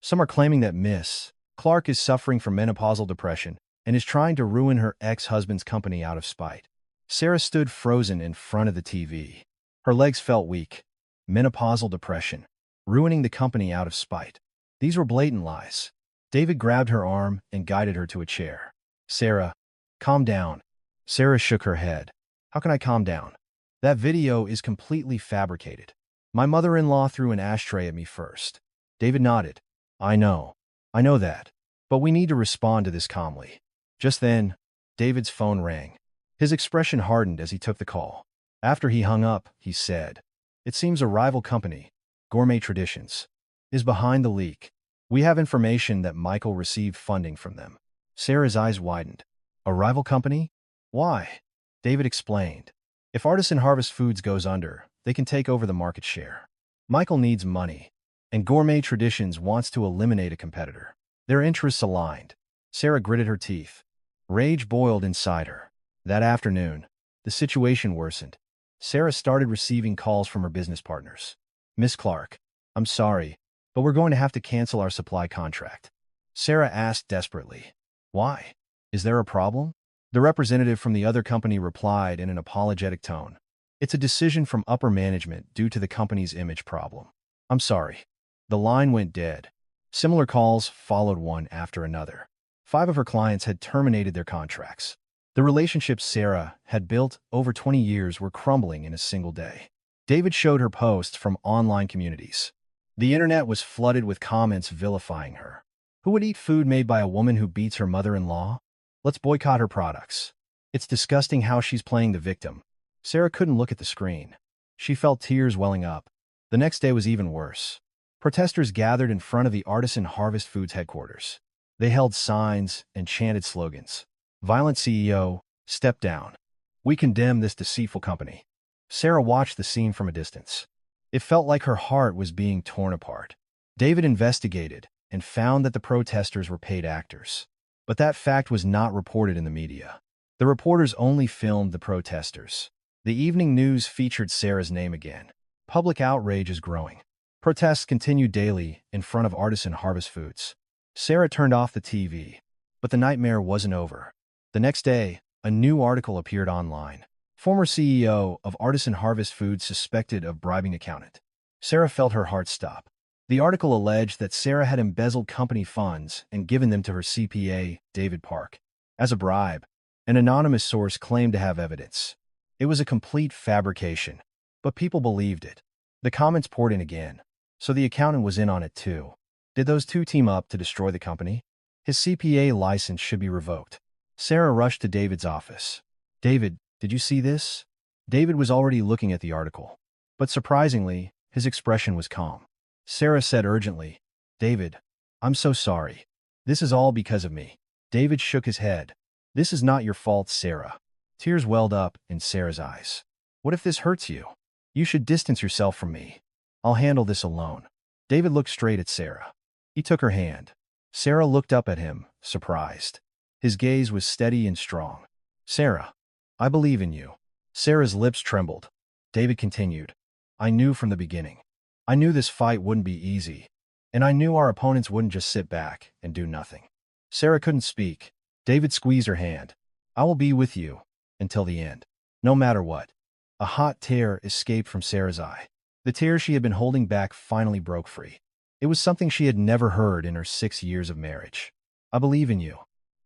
Some are claiming that Miss Clark is suffering from menopausal depression and is trying to ruin her ex-husband's company out of spite. Sarah stood frozen in front of the TV. Her legs felt weak. menopausal depression, ruining the company out of spite. These were blatant lies. David grabbed her arm and guided her to a chair. Sarah, calm down. Sarah shook her head. How can I calm down? That video is completely fabricated. My mother-in-law threw an ashtray at me first. David nodded. I know that. But we need to respond to this calmly. Just then, David's phone rang. His expression hardened as he took the call. After he hung up, he said, "It seems a rival company, Gourmet Traditions, is behind the leak. We have information that Michael received funding from them." Sarah's eyes widened. A rival company? Why? David explained. If Artisan Harvest Foods goes under, they can take over the market share. Michael needs money, and Gourmet Traditions wants to eliminate a competitor. Their interests aligned. Sarah gritted her teeth. Rage boiled inside her. That afternoon, the situation worsened. Sarah started receiving calls from her business partners. "Miss Clark, I'm sorry, but we're going to have to cancel our supply contract." Sarah asked desperately. "Why? Is there a problem?" The representative from the other company replied in an apologetic tone. "It's a decision from upper management due to the company's image problem." "I'm sorry." The line went dead. Similar calls followed one after another. 5 of her clients had terminated their contracts. The relationships Sarah had built over 20 years were crumbling in a single day. David showed her posts from online communities. The internet was flooded with comments vilifying her. Who would eat food made by a woman who beats her mother-in-law? Let's boycott her products. It's disgusting how she's playing the victim. Sarah couldn't look at the screen. She felt tears welling up. The next day was even worse. Protesters gathered in front of the Artisan Harvest Foods headquarters. They held signs and chanted slogans. "Violent CEO, step down. We condemn this deceitful company." Sarah watched the scene from a distance. It felt like her heart was being torn apart. David investigated and found that the protesters were paid actors. But that fact was not reported in the media. The reporters only filmed the protesters. The evening news featured Sarah's name again. Public outrage is growing. Protests continue daily in front of Artisan Harvest Foods. Sarah turned off the TV, but the nightmare wasn't over. The next day, a new article appeared online. Former CEO of Artisan Harvest Foods suspected of bribing accountant. Sarah felt her heart stop. The article alleged that Sarah had embezzled company funds and given them to her CPA, David Park, as a bribe. An anonymous source claimed to have evidence. It was a complete fabrication, but people believed it. The comments poured in again. So the accountant was in on it too. Did those two team up to destroy the company? His CPA license should be revoked. Sarah rushed to David's office. "David, did you see this?" David was already looking at the article. But surprisingly, his expression was calm. Sarah said urgently, "David, I'm so sorry. This is all because of me." David shook his head. "This is not your fault, Sarah." Tears welled up in Sarah's eyes. "What if this hurts you? You should distance yourself from me. I'll handle this alone." David looked straight at Sarah. He took her hand. Sarah looked up at him, surprised. His gaze was steady and strong. "Sarah, I believe in you." Sarah's lips trembled. David continued, "I knew from the beginning. I knew this fight wouldn't be easy, and I knew our opponents wouldn't just sit back and do nothing." Sarah couldn't speak. David squeezed her hand. "I will be with you until the end, no matter what." A hot tear escaped from Sarah's eye. The tears she had been holding back finally broke free. It was something she had never heard in her 6 years of marriage. "I believe in you.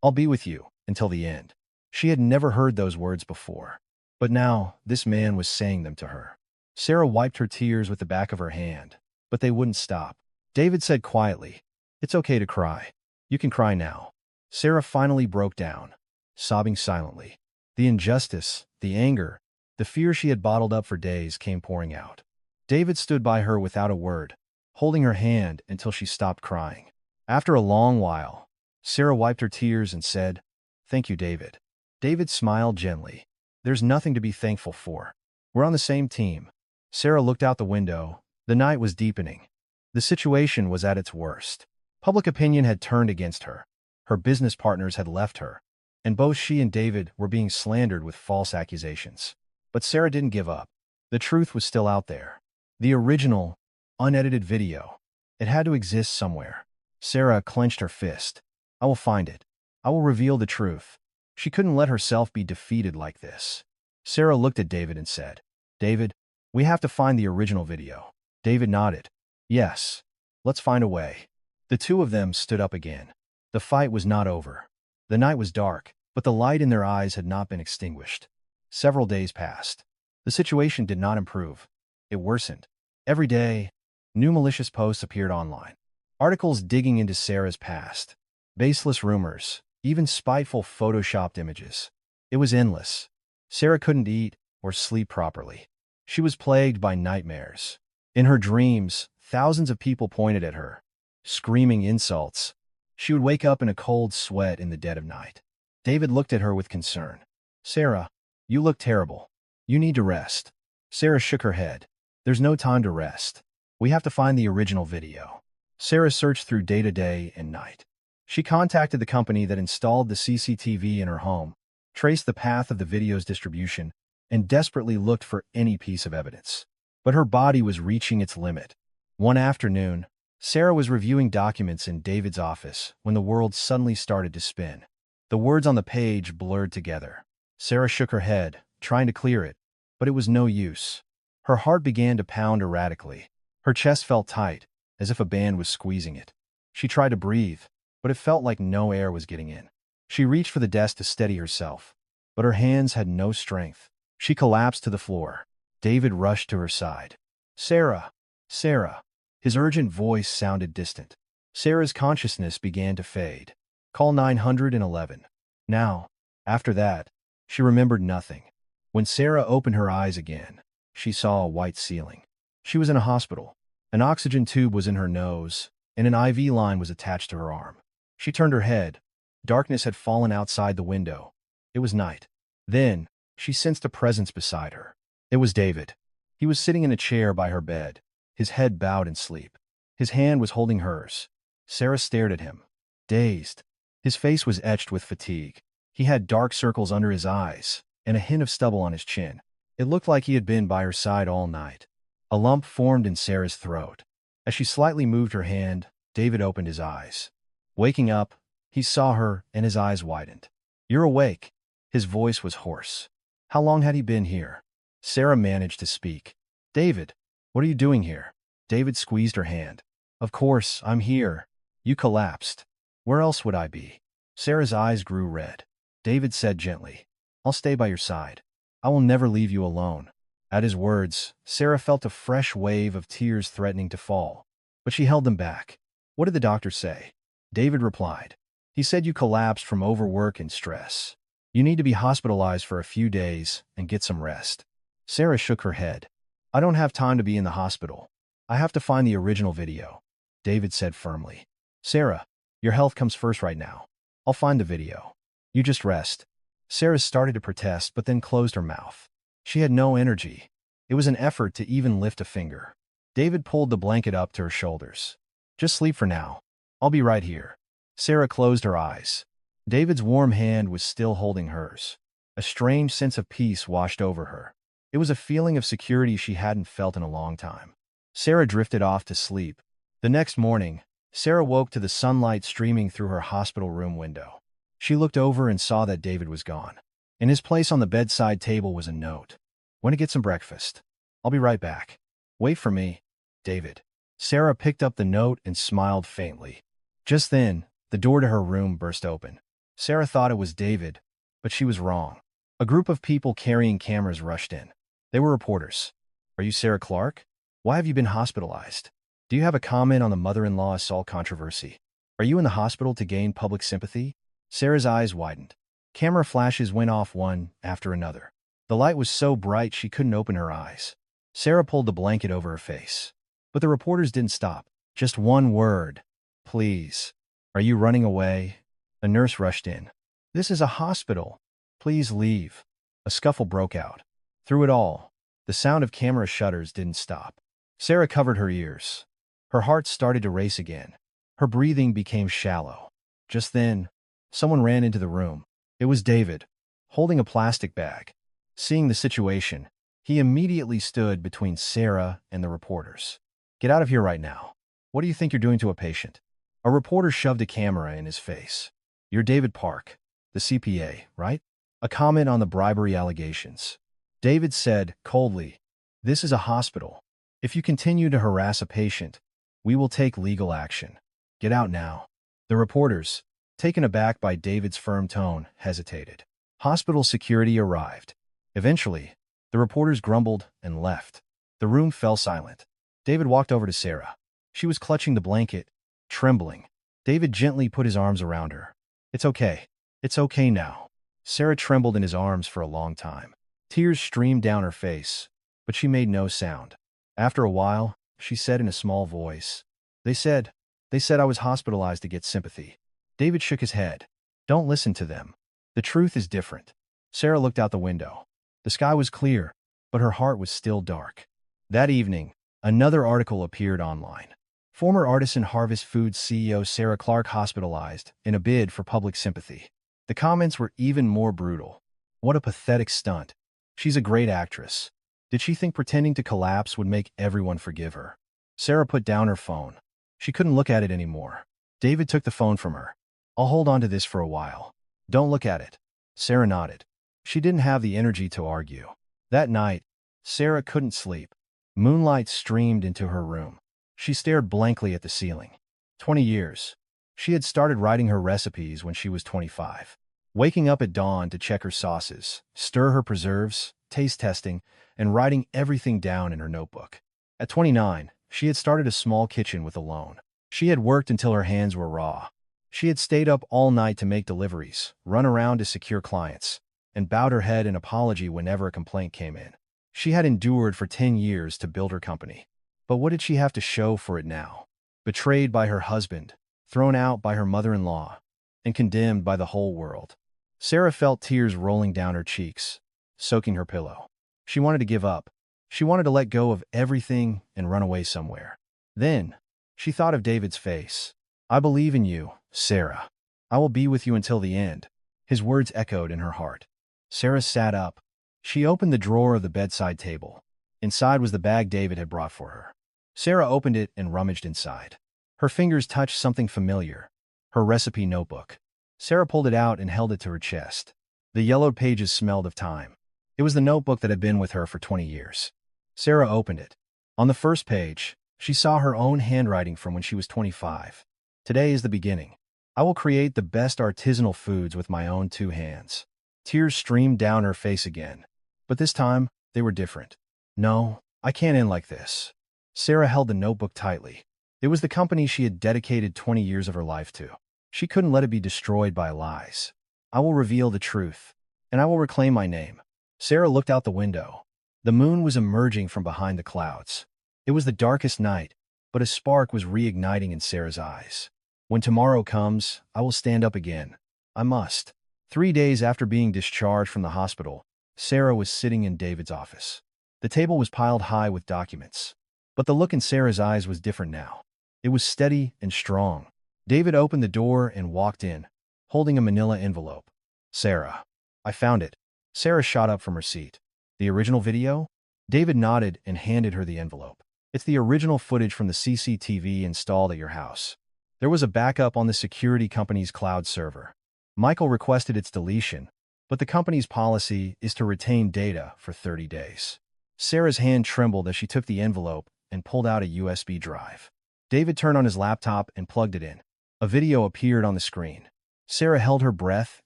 I'll be with you until the end." She had never heard those words before. But now, this man was saying them to her. Sarah wiped her tears with the back of her hand, but they wouldn't stop. David said quietly, "It's okay to cry. You can cry now." Sarah finally broke down, sobbing silently. The injustice, the anger, the fear she had bottled up for days came pouring out. David stood by her without a word, holding her hand until she stopped crying. After a long while, Sarah wiped her tears and said, "Thank you, David." David smiled gently. "There's nothing to be thankful for. We're on the same team." Sarah looked out the window. The night was deepening. The situation was at its worst. Public opinion had turned against her. Her business partners had left her, and both she and David were being slandered with false accusations. But Sarah didn't give up. The truth was still out there. The original, unedited video. It had to exist somewhere. Sarah clenched her fist. "I will find it. I will reveal the truth." She couldn't let herself be defeated like this. Sarah looked at David and said, "David, we have to find the original video." David nodded. Yes. Let's find a way. The two of them stood up again. The fight was not over. The night was dark, but the light in their eyes had not been extinguished. Several days passed. The situation did not improve. It worsened. Every day, new malicious posts appeared online. Articles digging into Sarah's past. Baseless rumors, even spiteful photoshopped images. It was endless. Sarah couldn't eat or sleep properly. She was plagued by nightmares. In her dreams, thousands of people pointed at her, screaming insults. She would wake up in a cold sweat in the dead of night. David looked at her with concern. Sarah, you look terrible. You need to rest. Sarah shook her head. There's no time to rest. We have to find the original video. Sarah searched through day and night. She contacted the company that installed the CCTV in her home, traced the path of the video's distribution, and desperately looked for any piece of evidence. But her body was reaching its limit. One afternoon, Sarah was reviewing documents in David's office when the world suddenly started to spin. The words on the page blurred together. Sarah shook her head, trying to clear it, but it was no use. Her heart began to pound erratically. Her chest felt tight, as if a band was squeezing it. She tried to breathe, but it felt like no air was getting in. She reached for the desk to steady herself, but her hands had no strength. She collapsed to the floor. David rushed to her side. Sarah! Sarah! His urgent voice sounded distant. Sarah's consciousness began to fade. Call 911. Now, after that, she remembered nothing. When Sarah opened her eyes again, she saw a white ceiling. She was in a hospital. An oxygen tube was in her nose, and an IV line was attached to her arm. She turned her head. Darkness had fallen outside the window. It was night. Then, she sensed a presence beside her. It was David. He was sitting in a chair by her bed, his head bowed in sleep. His hand was holding hers. Sarah stared at him, dazed. His face was etched with fatigue. He had dark circles under his eyes and a hint of stubble on his chin. It looked like he had been by her side all night. A lump formed in Sarah's throat. As she slightly moved her hand, David opened his eyes. Waking up, he saw her and his eyes widened. You're awake. His voice was hoarse. How long had he been here? Sarah managed to speak. David, what are you doing here? David squeezed her hand. Of course, I'm here. You collapsed. Where else would I be? Sarah's eyes grew red. David said gently, I'll stay by your side. I will never leave you alone. At his words, Sarah felt a fresh wave of tears threatening to fall, but she held them back. What did the doctor say? David replied. He said you collapsed from overwork and stress. You need to be hospitalized for a few days and get some rest. Sarah shook her head. I don't have time to be in the hospital. I have to find the original video. David said firmly. Sarah, your health comes first right now. I'll find the video. You just rest. Sarah started to protest but then closed her mouth. She had no energy. It was an effort to even lift a finger. David pulled the blanket up to her shoulders. Just sleep for now. I'll be right here. Sarah closed her eyes. David's warm hand was still holding hers. A strange sense of peace washed over her. It was a feeling of security she hadn't felt in a long time. Sarah drifted off to sleep. The next morning, Sarah woke to the sunlight streaming through her hospital room window. She looked over and saw that David was gone. In his place on the bedside table was a note. Want to get some breakfast? I'll be right back. Wait for me, David. Sarah picked up the note and smiled faintly. Just then, the door to her room burst open. Sarah thought it was David, but she was wrong. A group of people carrying cameras rushed in. They were reporters. Are you Sarah Clark? Why have you been hospitalized? Do you have a comment on the mother-in-law assault controversy? Are you in the hospital to gain public sympathy? Sarah's eyes widened. Camera flashes went off one after another. The light was so bright she couldn't open her eyes. Sarah pulled the blanket over her face. But the reporters didn't stop. Just one word. Please. Are you running away? A nurse rushed in. This is a hospital. Please leave. A scuffle broke out. Through it all, the sound of camera shutters didn't stop. Sarah covered her ears. Her heart started to race again. Her breathing became shallow. Just then, someone ran into the room. It was David, holding a plastic bag. Seeing the situation, he immediately stood between Sarah and the reporters. Get out of here right now. What do you think you're doing to a patient? A reporter shoved a camera in his face. You're David Park, the CPA, right? A comment on the bribery allegations. David said, coldly, this is a hospital. If you continue to harass a patient, we will take legal action. Get out now." The reporters, taken aback by David's firm tone, hesitated. Hospital security arrived. Eventually, the reporters grumbled and left. The room fell silent. David walked over to Sarah. She was clutching the blanket, trembling. David gently put his arms around her. "It's okay. It's okay now." Sarah trembled in his arms for a long time. Tears streamed down her face, but she made no sound. After a while, she said in a small voice, They said I was hospitalized to get sympathy." David shook his head. "Don't listen to them. The truth is different." Sarah looked out the window. The sky was clear, but her heart was still dark. That evening, another article appeared online. Former Artisan Harvest Foods CEO Sarah Clark hospitalized in a bid for public sympathy. The comments were even more brutal. "What a pathetic stunt. She's a great actress. Did she think pretending to collapse would make everyone forgive her?" Sarah put down her phone. She couldn't look at it anymore. David took the phone from her. "I'll hold on to this for a while. Don't look at it." Sarah nodded. She didn't have the energy to argue. That night, Sarah couldn't sleep. Moonlight streamed into her room. She stared blankly at the ceiling. 20 years. She had started writing her recipes when she was 25. Waking up at dawn to check her sauces, stir her preserves, taste testing, and writing everything down in her notebook. At 29, she had started a small kitchen with a loan. She had worked until her hands were raw. She had stayed up all night to make deliveries, run around to secure clients, and bowed her head in apology whenever a complaint came in. She had endured for 10 years to build her company. But what did she have to show for it now? Betrayed by her husband, thrown out by her mother-in-law, and condemned by the whole world. Sarah felt tears rolling down her cheeks, soaking her pillow. She wanted to give up. She wanted to let go of everything and run away somewhere. Then, she thought of David's face. "I believe in you, Sarah. I will be with you until the end." His words echoed in her heart. Sarah sat up. She opened the drawer of the bedside table. Inside was the bag David had brought for her. Sarah opened it and rummaged inside. Her fingers touched something familiar. Her recipe notebook. Sarah pulled it out and held it to her chest. The yellowed pages smelled of time. It was the notebook that had been with her for 20 years. Sarah opened it. On the first page, she saw her own handwriting from when she was 25. "Today is the beginning. I will create the best artisanal foods with my own 2 hands." Tears streamed down her face again. But this time, they were different. "No, I can't end like this." Sarah held the notebook tightly. It was the company she had dedicated 20 years of her life to. She couldn't let it be destroyed by lies. "I will reveal the truth, and I will reclaim my name." Sarah looked out the window. The moon was emerging from behind the clouds. It was the darkest night, but a spark was reigniting in Sarah's eyes. "When tomorrow comes, I will stand up again. I must." 3 days after being discharged from the hospital, Sarah was sitting in David's office. The table was piled high with documents. But the look in Sarah's eyes was different now. It was steady and strong. David opened the door and walked in, holding a manila envelope. "Sarah, I found it." Sarah shot up from her seat. "The original video?" David nodded and handed her the envelope. "It's the original footage from the CCTV installed at your house. There was a backup on the security company's cloud server. Michael requested its deletion, but the company's policy is to retain data for 30 days. Sarah's hand trembled as she took the envelope and pulled out a USB drive. David turned on his laptop and plugged it in. A video appeared on the screen. Sarah held her breath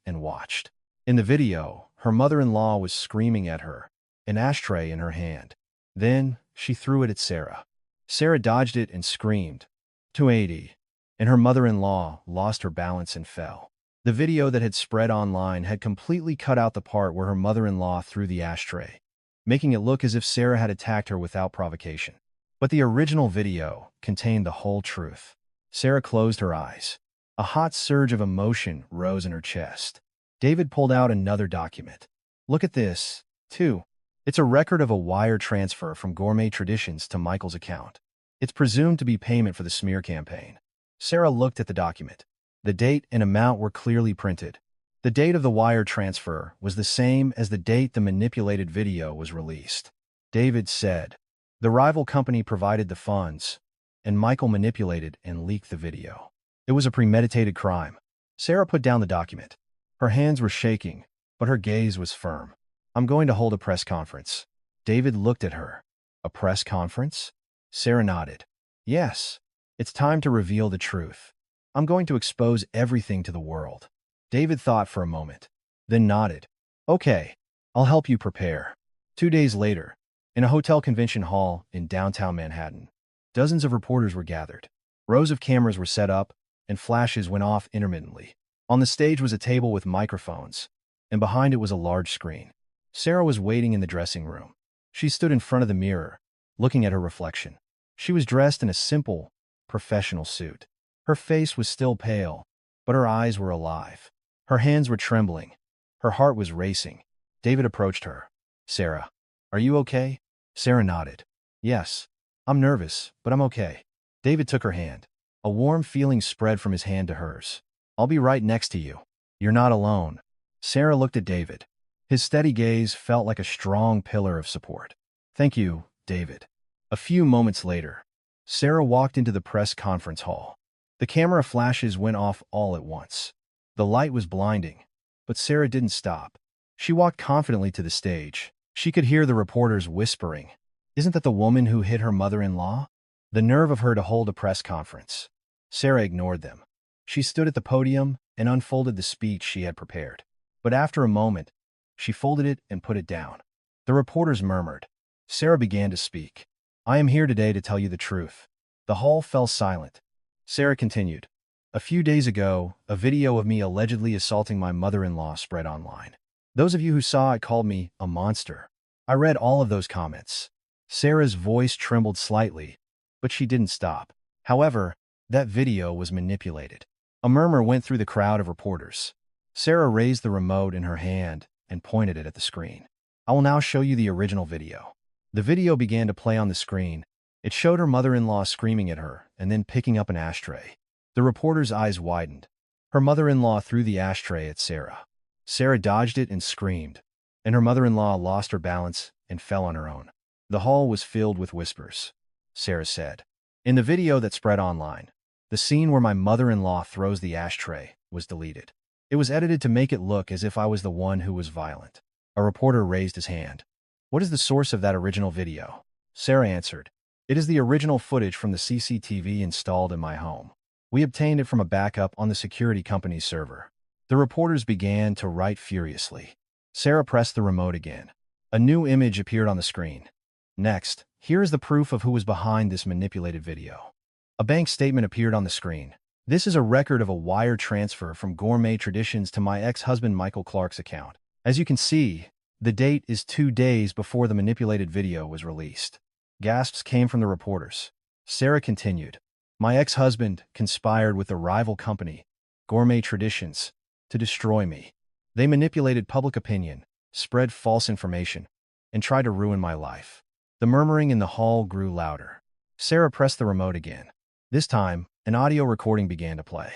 and watched. In the video, her mother-in-law was screaming at her, an ashtray in her hand. Then, she threw it at Sarah. Sarah dodged it and screamed, "280," and her mother-in-law lost her balance and fell. The video that had spread online had completely cut out the part where her mother-in-law threw the ashtray, making it look as if Sarah had attacked her without provocation. But the original video contained the whole truth. Sarah closed her eyes. A hot surge of emotion rose in her chest. David pulled out another document. "Look at this, too. It's a record of a wire transfer from Gourmet Traditions to Michael's account. It's presumed to be payment for the smear campaign." Sarah looked at the document. The date and amount were clearly printed. The date of the wire transfer was the same as the date the manipulated video was released. David said, "The rival company provided the funds, and Michael manipulated and leaked the video. It was a premeditated crime." Sarah put down the document. Her hands were shaking, but her gaze was firm. "I'm going to hold a press conference." David looked at her. "A press conference?" Sarah nodded. Yes, it's time to reveal the truth. I'm going to expose everything to the world. David thought for a moment, then nodded. Okay, I'll help you prepare. 2 days later, in a hotel convention hall in downtown Manhattan, dozens of reporters were gathered. Rows of cameras were set up, and flashes went off intermittently. On the stage was a table with microphones, and behind it was a large screen. Sarah was waiting in the dressing room. She stood in front of the mirror, looking at her reflection. She was dressed in a simple, professional suit. Her face was still pale, but her eyes were alive. Her hands were trembling. Her heart was racing. David approached her. Sarah, are you okay? Sarah nodded. Yes, I'm nervous, but I'm okay. David took her hand. A warm feeling spread from his hand to hers. I'll be right next to you. You're not alone. Sarah looked at David. His steady gaze felt like a strong pillar of support. Thank you, David. A few moments later, Sarah walked into the press conference hall. The camera flashes went off all at once. The light was blinding, but Sarah didn't stop. She walked confidently to the stage. She could hear the reporters whispering, "Isn't that the woman who hit her mother-in-law?" The nerve of her to hold a press conference. Sarah ignored them. She stood at the podium and unfolded the speech she had prepared. But after a moment, she folded it and put it down. The reporters murmured. Sarah began to speak. I am here today to tell you the truth. The hall fell silent. Sarah continued. A few days ago, a video of me allegedly assaulting my mother-in-law spread online. Those of you who saw it called me a monster. I read all of those comments. Sarah's voice trembled slightly, but she didn't stop. However, that video was manipulated. A murmur went through the crowd of reporters. Sarah raised the remote in her hand and pointed it at the screen. I will now show you the original video. The video began to play on the screen. It showed her mother-in-law screaming at her and then picking up an ashtray. The reporter's eyes widened. Her mother-in-law threw the ashtray at Sarah. Sarah dodged it and screamed, and her mother-in-law lost her balance and fell on her own. The hall was filled with whispers. Sarah said. In the video that spread online, the scene where my mother-in-law throws the ashtray was deleted. It was edited to make it look as if I was the one who was violent. A reporter raised his hand. What is the source of that original video? Sarah answered. It is the original footage from the CCTV installed in my home. We obtained it from a backup on the security company's server. The reporters began to write furiously. Sarah pressed the remote again. A new image appeared on the screen. Next, here is the proof of who was behind this manipulated video. A bank statement appeared on the screen. This is a record of a wire transfer from Gourmet Traditions to my ex-husband Michael Clark's account. As you can see, the date is 2 days before the manipulated video was released. Gasps came from the reporters. Sarah continued. My ex-husband conspired with the rival company, Gourmet Traditions, to destroy me. They manipulated public opinion, spread false information, and tried to ruin my life. The murmuring in the hall grew louder. Sarah pressed the remote again. This time, an audio recording began to play.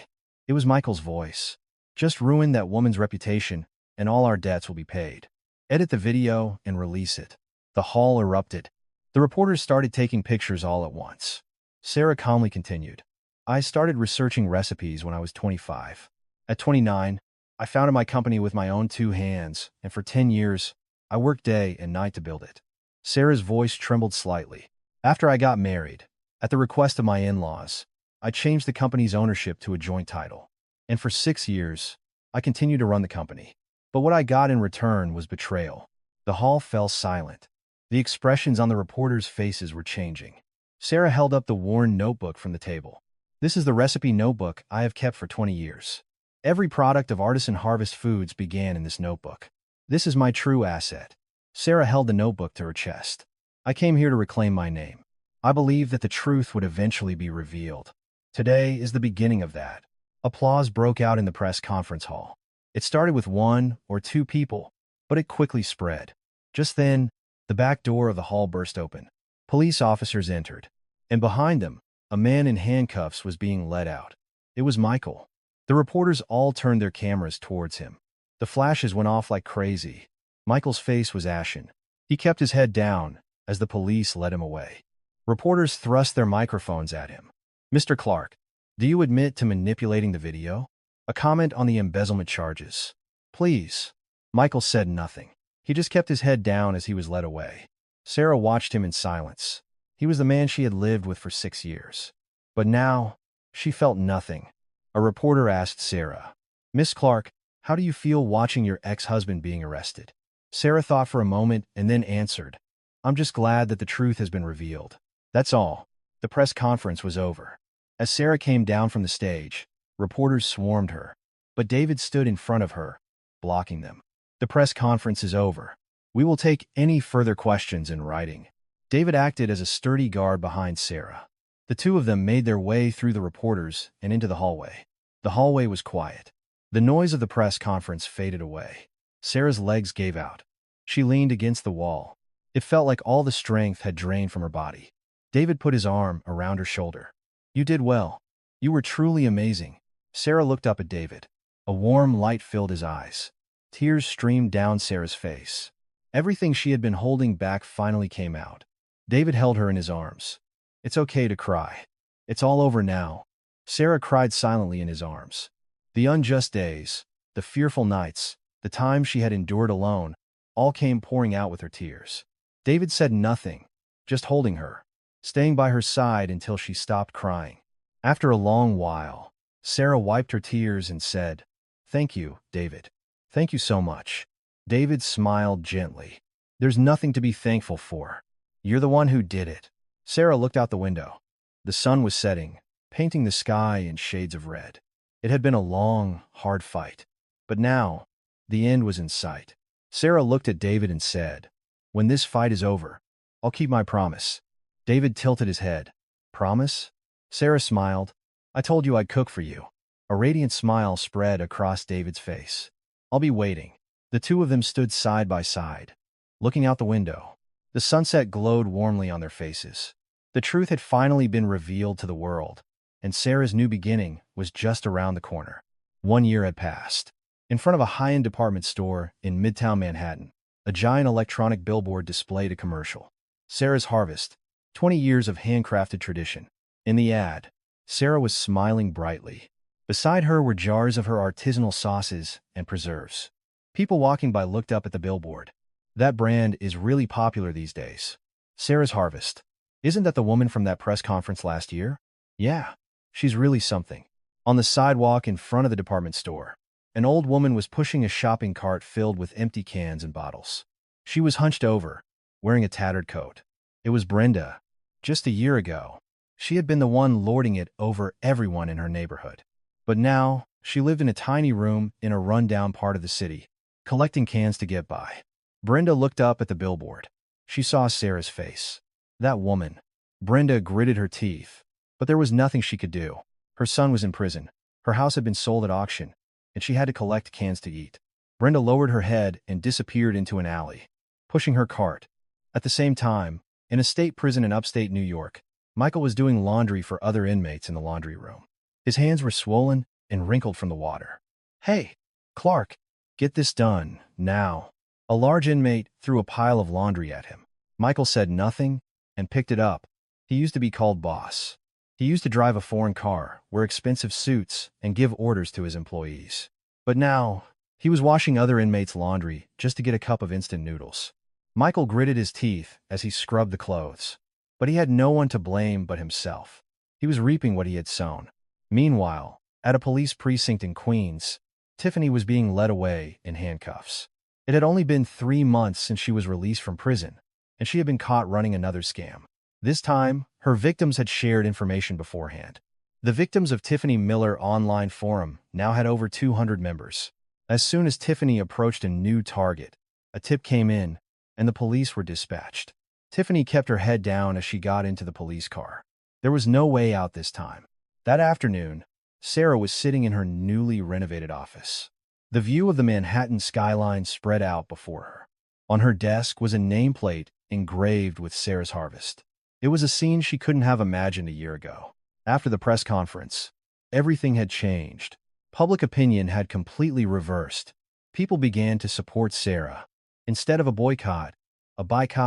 It was Michael's voice. Just ruin that woman's reputation, and all our debts will be paid. Edit the video and release it. The hall erupted. The reporters started taking pictures all at once. Sarah calmly continued. I started researching recipes when I was 25. At 29, I founded my company with my own 2 hands, and for 10 years, I worked day and night to build it. Sarah's voice trembled slightly. After I got married, at the request of my in-laws, I changed the company's ownership to a joint title. And for 6 years, I continued to run the company. But what I got in return was betrayal. The hall fell silent. The expressions on the reporters' faces were changing. Sarah held up the worn notebook from the table. This is the recipe notebook I have kept for 20 years. Every product of Artisan Harvest Foods began in this notebook. This is my true asset. Sarah held the notebook to her chest. I came here to reclaim my name. I believed that the truth would eventually be revealed. Today is the beginning of that. Applause broke out in the press conference hall. It started with 1 or 2 people, but it quickly spread. Just then, the back door of the hall burst open. Police officers entered, and behind them, a man in handcuffs was being led out. It was Michael. The reporters all turned their cameras towards him. The flashes went off like crazy. Michael's face was ashen. He kept his head down as the police led him away. Reporters thrust their microphones at him. Mr. Clark, do you admit to manipulating the video? A comment on the embezzlement charges. Please. Michael said nothing. He just kept his head down as he was led away. Sarah watched him in silence. He was the man she had lived with for 6 years. But now, she felt nothing. A reporter asked Sarah, "Miss Clark, how do you feel watching your ex-husband being arrested?" Sarah thought for a moment and then answered, "I'm just glad that the truth has been revealed. That's all." The press conference was over. As Sarah came down from the stage, reporters swarmed her. But David stood in front of her, blocking them. "The press conference is over. We will take any further questions in writing." David acted as a sturdy guard behind Sarah. The two of them made their way through the reporters and into the hallway. The hallway was quiet. The noise of the press conference faded away. Sarah's legs gave out. She leaned against the wall. It felt like all the strength had drained from her body. David put his arm around her shoulder. "You did well. You were truly amazing." Sarah looked up at David. A warm light filled his eyes. Tears streamed down Sarah's face. Everything she had been holding back finally came out. David held her in his arms. "It's okay to cry. It's all over now." Sarah cried silently in his arms. The unjust days, the fearful nights, the times she had endured alone, all came pouring out with her tears. David said nothing, just holding her, staying by her side until she stopped crying. After a long while, Sarah wiped her tears and said, "Thank you, David. Thank you so much." David smiled gently. "There's nothing to be thankful for. You're the one who did it." Sarah looked out the window. The sun was setting, painting the sky in shades of red. It had been a long, hard fight. But now, the end was in sight. Sarah looked at David and said, "When this fight is over, I'll keep my promise." David tilted his head. "Promise?" Sarah smiled. "I told you I'd cook for you." A radiant smile spread across David's face. "I'll be waiting." The two of them stood side by side, looking out the window. The sunset glowed warmly on their faces. The truth had finally been revealed to the world, and Sarah's new beginning was just around the corner. 1 year had passed. In front of a high-end department store in Midtown Manhattan, a giant electronic billboard displayed a commercial. Sarah's Harvest, 20 years of handcrafted tradition. In the ad, Sarah was smiling brightly. Beside her were jars of her artisanal sauces and preserves. People walking by looked up at the billboard. "That brand is really popular these days." Sarah's Harvest. "Isn't that the woman from that press conference last year?" "Yeah, she's really something." On the sidewalk in front of the department store, an old woman was pushing a shopping cart filled with empty cans and bottles. She was hunched over, wearing a tattered coat. It was Brenda. Just a year ago, she had been the one lording it over everyone in her neighborhood. But now, she lived in a tiny room in a rundown part of the city, collecting cans to get by. Brenda looked up at the billboard. She saw Sarah's face. That woman. Brenda gritted her teeth. But there was nothing she could do. Her son was in prison. Her house had been sold at auction, and she had to collect cans to eat. Brenda lowered her head and disappeared into an alley, pushing her cart. At the same time, in a state prison in upstate New York, Michael was doing laundry for other inmates in the laundry room. His hands were swollen and wrinkled from the water. "Hey, Clark, get this done, now." A large inmate threw a pile of laundry at him. Michael said nothing and picked it up. He used to be called boss. He used to drive a foreign car, wear expensive suits, and give orders to his employees. But now, he was washing other inmates' laundry just to get a cup of instant noodles. Michael gritted his teeth as he scrubbed the clothes. But he had no one to blame but himself. He was reaping what he had sown. Meanwhile, at a police precinct in Queens, Tiffany was being led away in handcuffs. It had only been 3 months since she was released from prison, and she had been caught running another scam. This time, her victims had shared information beforehand. The Victims of Tiffany Miller online forum now had over 200 members. As soon as Tiffany approached a new target, a tip came in, and the police were dispatched. Tiffany kept her head down as she got into the police car. There was no way out this time. That afternoon, Sarah was sitting in her newly renovated office. The view of the Manhattan skyline spread out before her. On her desk was a nameplate engraved with Sarah's Harvest. It was a scene she couldn't have imagined a year ago. After the press conference, everything had changed. Public opinion had completely reversed. People began to support Sarah. Instead of a boycott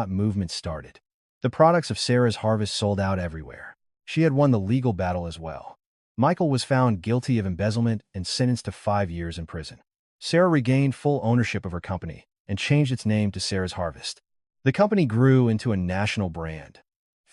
movement started. The products of Sarah's Harvest sold out everywhere. She had won the legal battle as well. Michael was found guilty of embezzlement and sentenced to 5 years in prison. Sarah regained full ownership of her company and changed its name to Sarah's Harvest. The company grew into a national brand.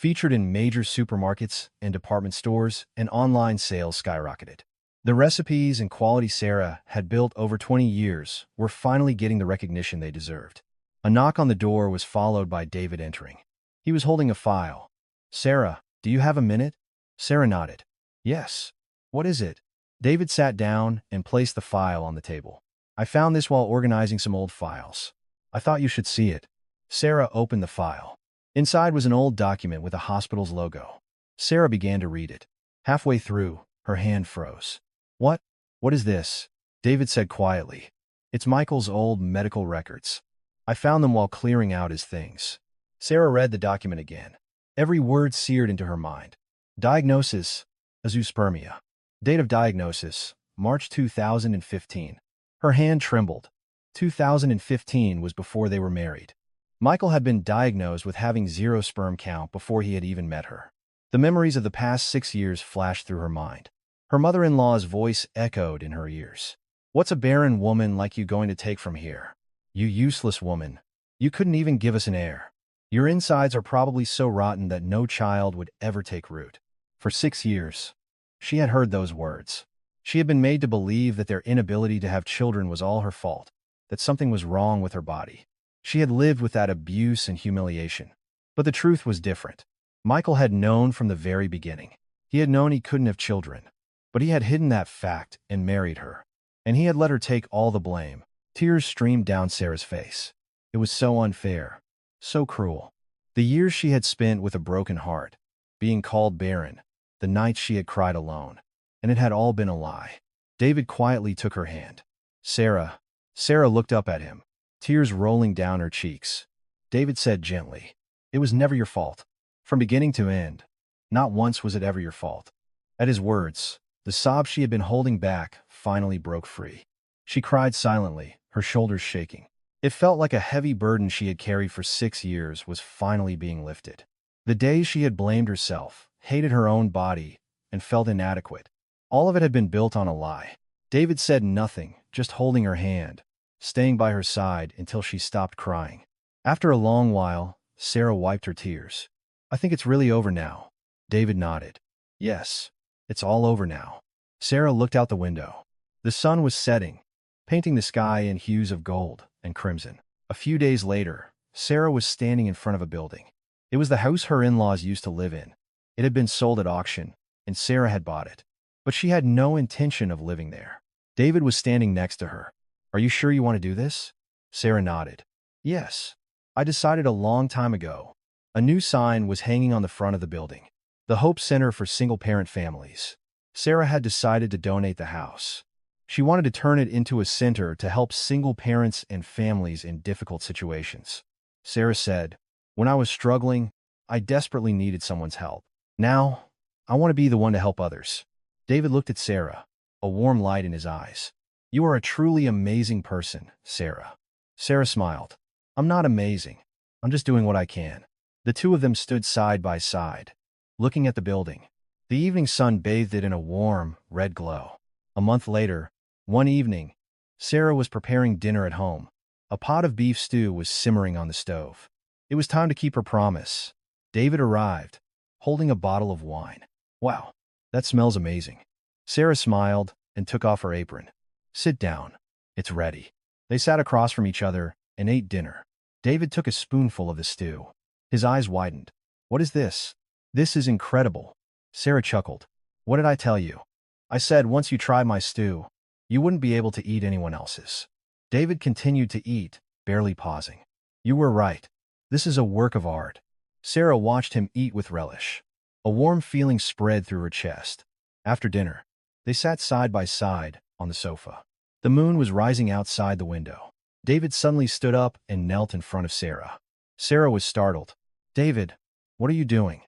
featured in major supermarkets and department stores, and online sales skyrocketed. The recipes and quality Sarah had built over 20 years were finally getting the recognition they deserved. A knock on the door was followed by David entering. He was holding a file. "Sarah, do you have a minute?" Sarah nodded. "Yes. What is it?" David sat down and placed the file on the table. "I found this while organizing some old files. I thought you should see it." Sarah opened the file. Inside was an old document with a hospital's logo. Sarah began to read it. Halfway through, her hand froze. "What? What is this?" David said quietly. "It's Michael's old medical records. I found them while clearing out his things." Sarah read the document again. Every word seared into her mind. Diagnosis: azoospermia. Date of diagnosis: March 2015. Her hand trembled. 2015 was before they were married. Michael had been diagnosed with having zero sperm count before he had even met her. The memories of the past 6 years flashed through her mind. Her mother-in-law's voice echoed in her ears. "What's a barren woman like you going to take from here? You useless woman. You couldn't even give us an heir. Your insides are probably so rotten that no child would ever take root." For 6 years, she had heard those words. She had been made to believe that their inability to have children was all her fault, that something was wrong with her body. She had lived with that abuse and humiliation. But the truth was different. Michael had known from the very beginning. He had known he couldn't have children. But he had hidden that fact and married her. And he had let her take all the blame. Tears streamed down Sarah's face. It was so unfair, so cruel. The years she had spent with a broken heart, being called barren, the nights she had cried alone, and it had all been a lie. David quietly took her hand. "Sarah." Sarah looked up at him, tears rolling down her cheeks. David said gently, "It was never your fault. From beginning to end. Not once was it ever your fault." At his words, the sobs she had been holding back finally broke free. She cried silently, her shoulders shaking. It felt like a heavy burden she had carried for 6 years was finally being lifted. The days she had blamed herself, hated her own body, and felt inadequate. All of it had been built on a lie. David said nothing, just holding her hand, staying by her side until she stopped crying. After a long while, Sarah wiped her tears. "I think it's really over now." David nodded. "Yes, it's all over now." Sarah looked out the window. The sun was setting, painting the sky in hues of gold and crimson. A few days later, Sarah was standing in front of a building. It was the house her in-laws used to live in. It had been sold at auction, and Sarah had bought it. But she had no intention of living there. David was standing next to her. "Are you sure you want to do this?" Sarah nodded. "Yes. I decided a long time ago." A new sign was hanging on the front of the building. The Hope Center for Single-Parent Families. Sarah had decided to donate the house. She wanted to turn it into a center to help single parents and families in difficult situations. Sarah said, "When I was struggling, I desperately needed someone's help. Now, I want to be the one to help others." David looked at Sarah, a warm light in his eyes. "You are a truly amazing person, Sarah." Sarah smiled. "I'm not amazing. I'm just doing what I can." The two of them stood side by side, looking at the building. The evening sun bathed it in a warm, red glow. A month later, one evening, Sarah was preparing dinner at home. A pot of beef stew was simmering on the stove. It was time to keep her promise. David arrived, holding a bottle of wine. "Wow, that smells amazing." Sarah smiled and took off her apron. "Sit down. It's ready." They sat across from each other and ate dinner. David took a spoonful of the stew. His eyes widened. "What is this?" "This is incredible." Sarah chuckled. "What did I tell you? I said once you tried my stew, you wouldn't be able to eat anyone else's." David continued to eat, barely pausing. "You were right. This is a work of art." Sarah watched him eat with relish. A warm feeling spread through her chest. After dinner, they sat side by side on the sofa. The moon was rising outside the window. David suddenly stood up and knelt in front of Sarah. Sarah was startled. "David, what are you doing?"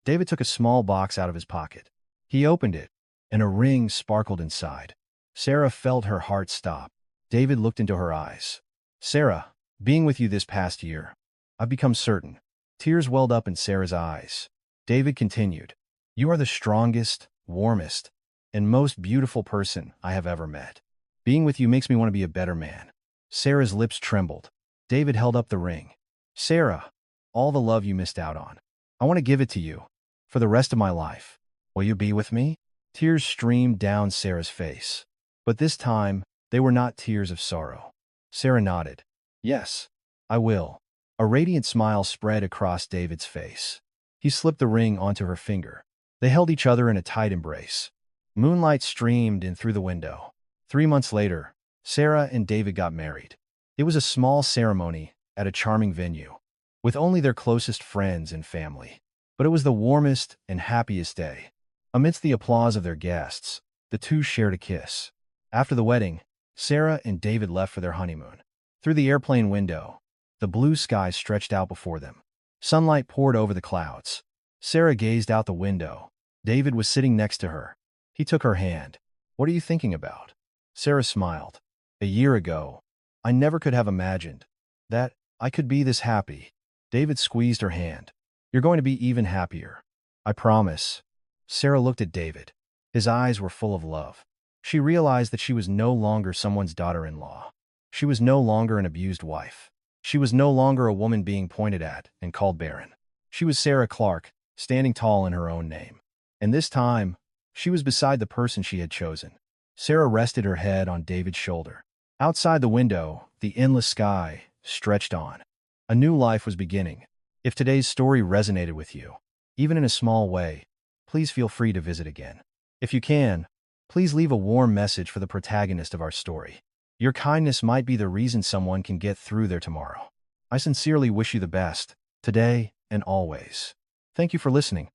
David took a small box out of his pocket. He opened it, and a ring sparkled inside. Sarah felt her heart stop. David looked into her eyes. "Sarah, being with you this past year, I've become certain." Tears welled up in Sarah's eyes. David continued, "You are the strongest, warmest, and most beautiful person I have ever met. Being with you makes me want to be a better man." Sarah's lips trembled. David held up the ring. "Sarah, all the love you missed out on. I want to give it to you. For the rest of my life. Will you be with me? Tears streamed down Sarah's face. But this time, they were not tears of sorrow. Sarah nodded. Yes, I will. A radiant smile spread across David's face. He slipped the ring onto her finger. They held each other in a tight embrace. Moonlight streamed in through the window. 3 months later, Sarah and David got married. It was a small ceremony at a charming venue, with only their closest friends and family. But it was the warmest and happiest day. Amidst the applause of their guests, the two shared a kiss. After the wedding, Sarah and David left for their honeymoon. Through the airplane window, the blue sky stretched out before them. Sunlight poured over the clouds. Sarah gazed out the window. David was sitting next to her. He took her hand. What are you thinking about? Sarah smiled. A year ago, I never could have imagined that I could be this happy. David squeezed her hand. You're going to be even happier. I promise. Sarah looked at David. His eyes were full of love. She realized that she was no longer someone's daughter-in-law. She was no longer an abused wife. She was no longer a woman being pointed at and called barren. She was Sarah Clark, standing tall in her own name. And this time, she was beside the person she had chosen. Sarah rested her head on David's shoulder. Outside the window, the endless sky stretched on. A new life was beginning. If today's story resonated with you, even in a small way, please feel free to visit again. If you can, please leave a warm message for the protagonist of our story. Your kindness might be the reason someone can get through their tomorrow. I sincerely wish you the best, today and always. Thank you for listening.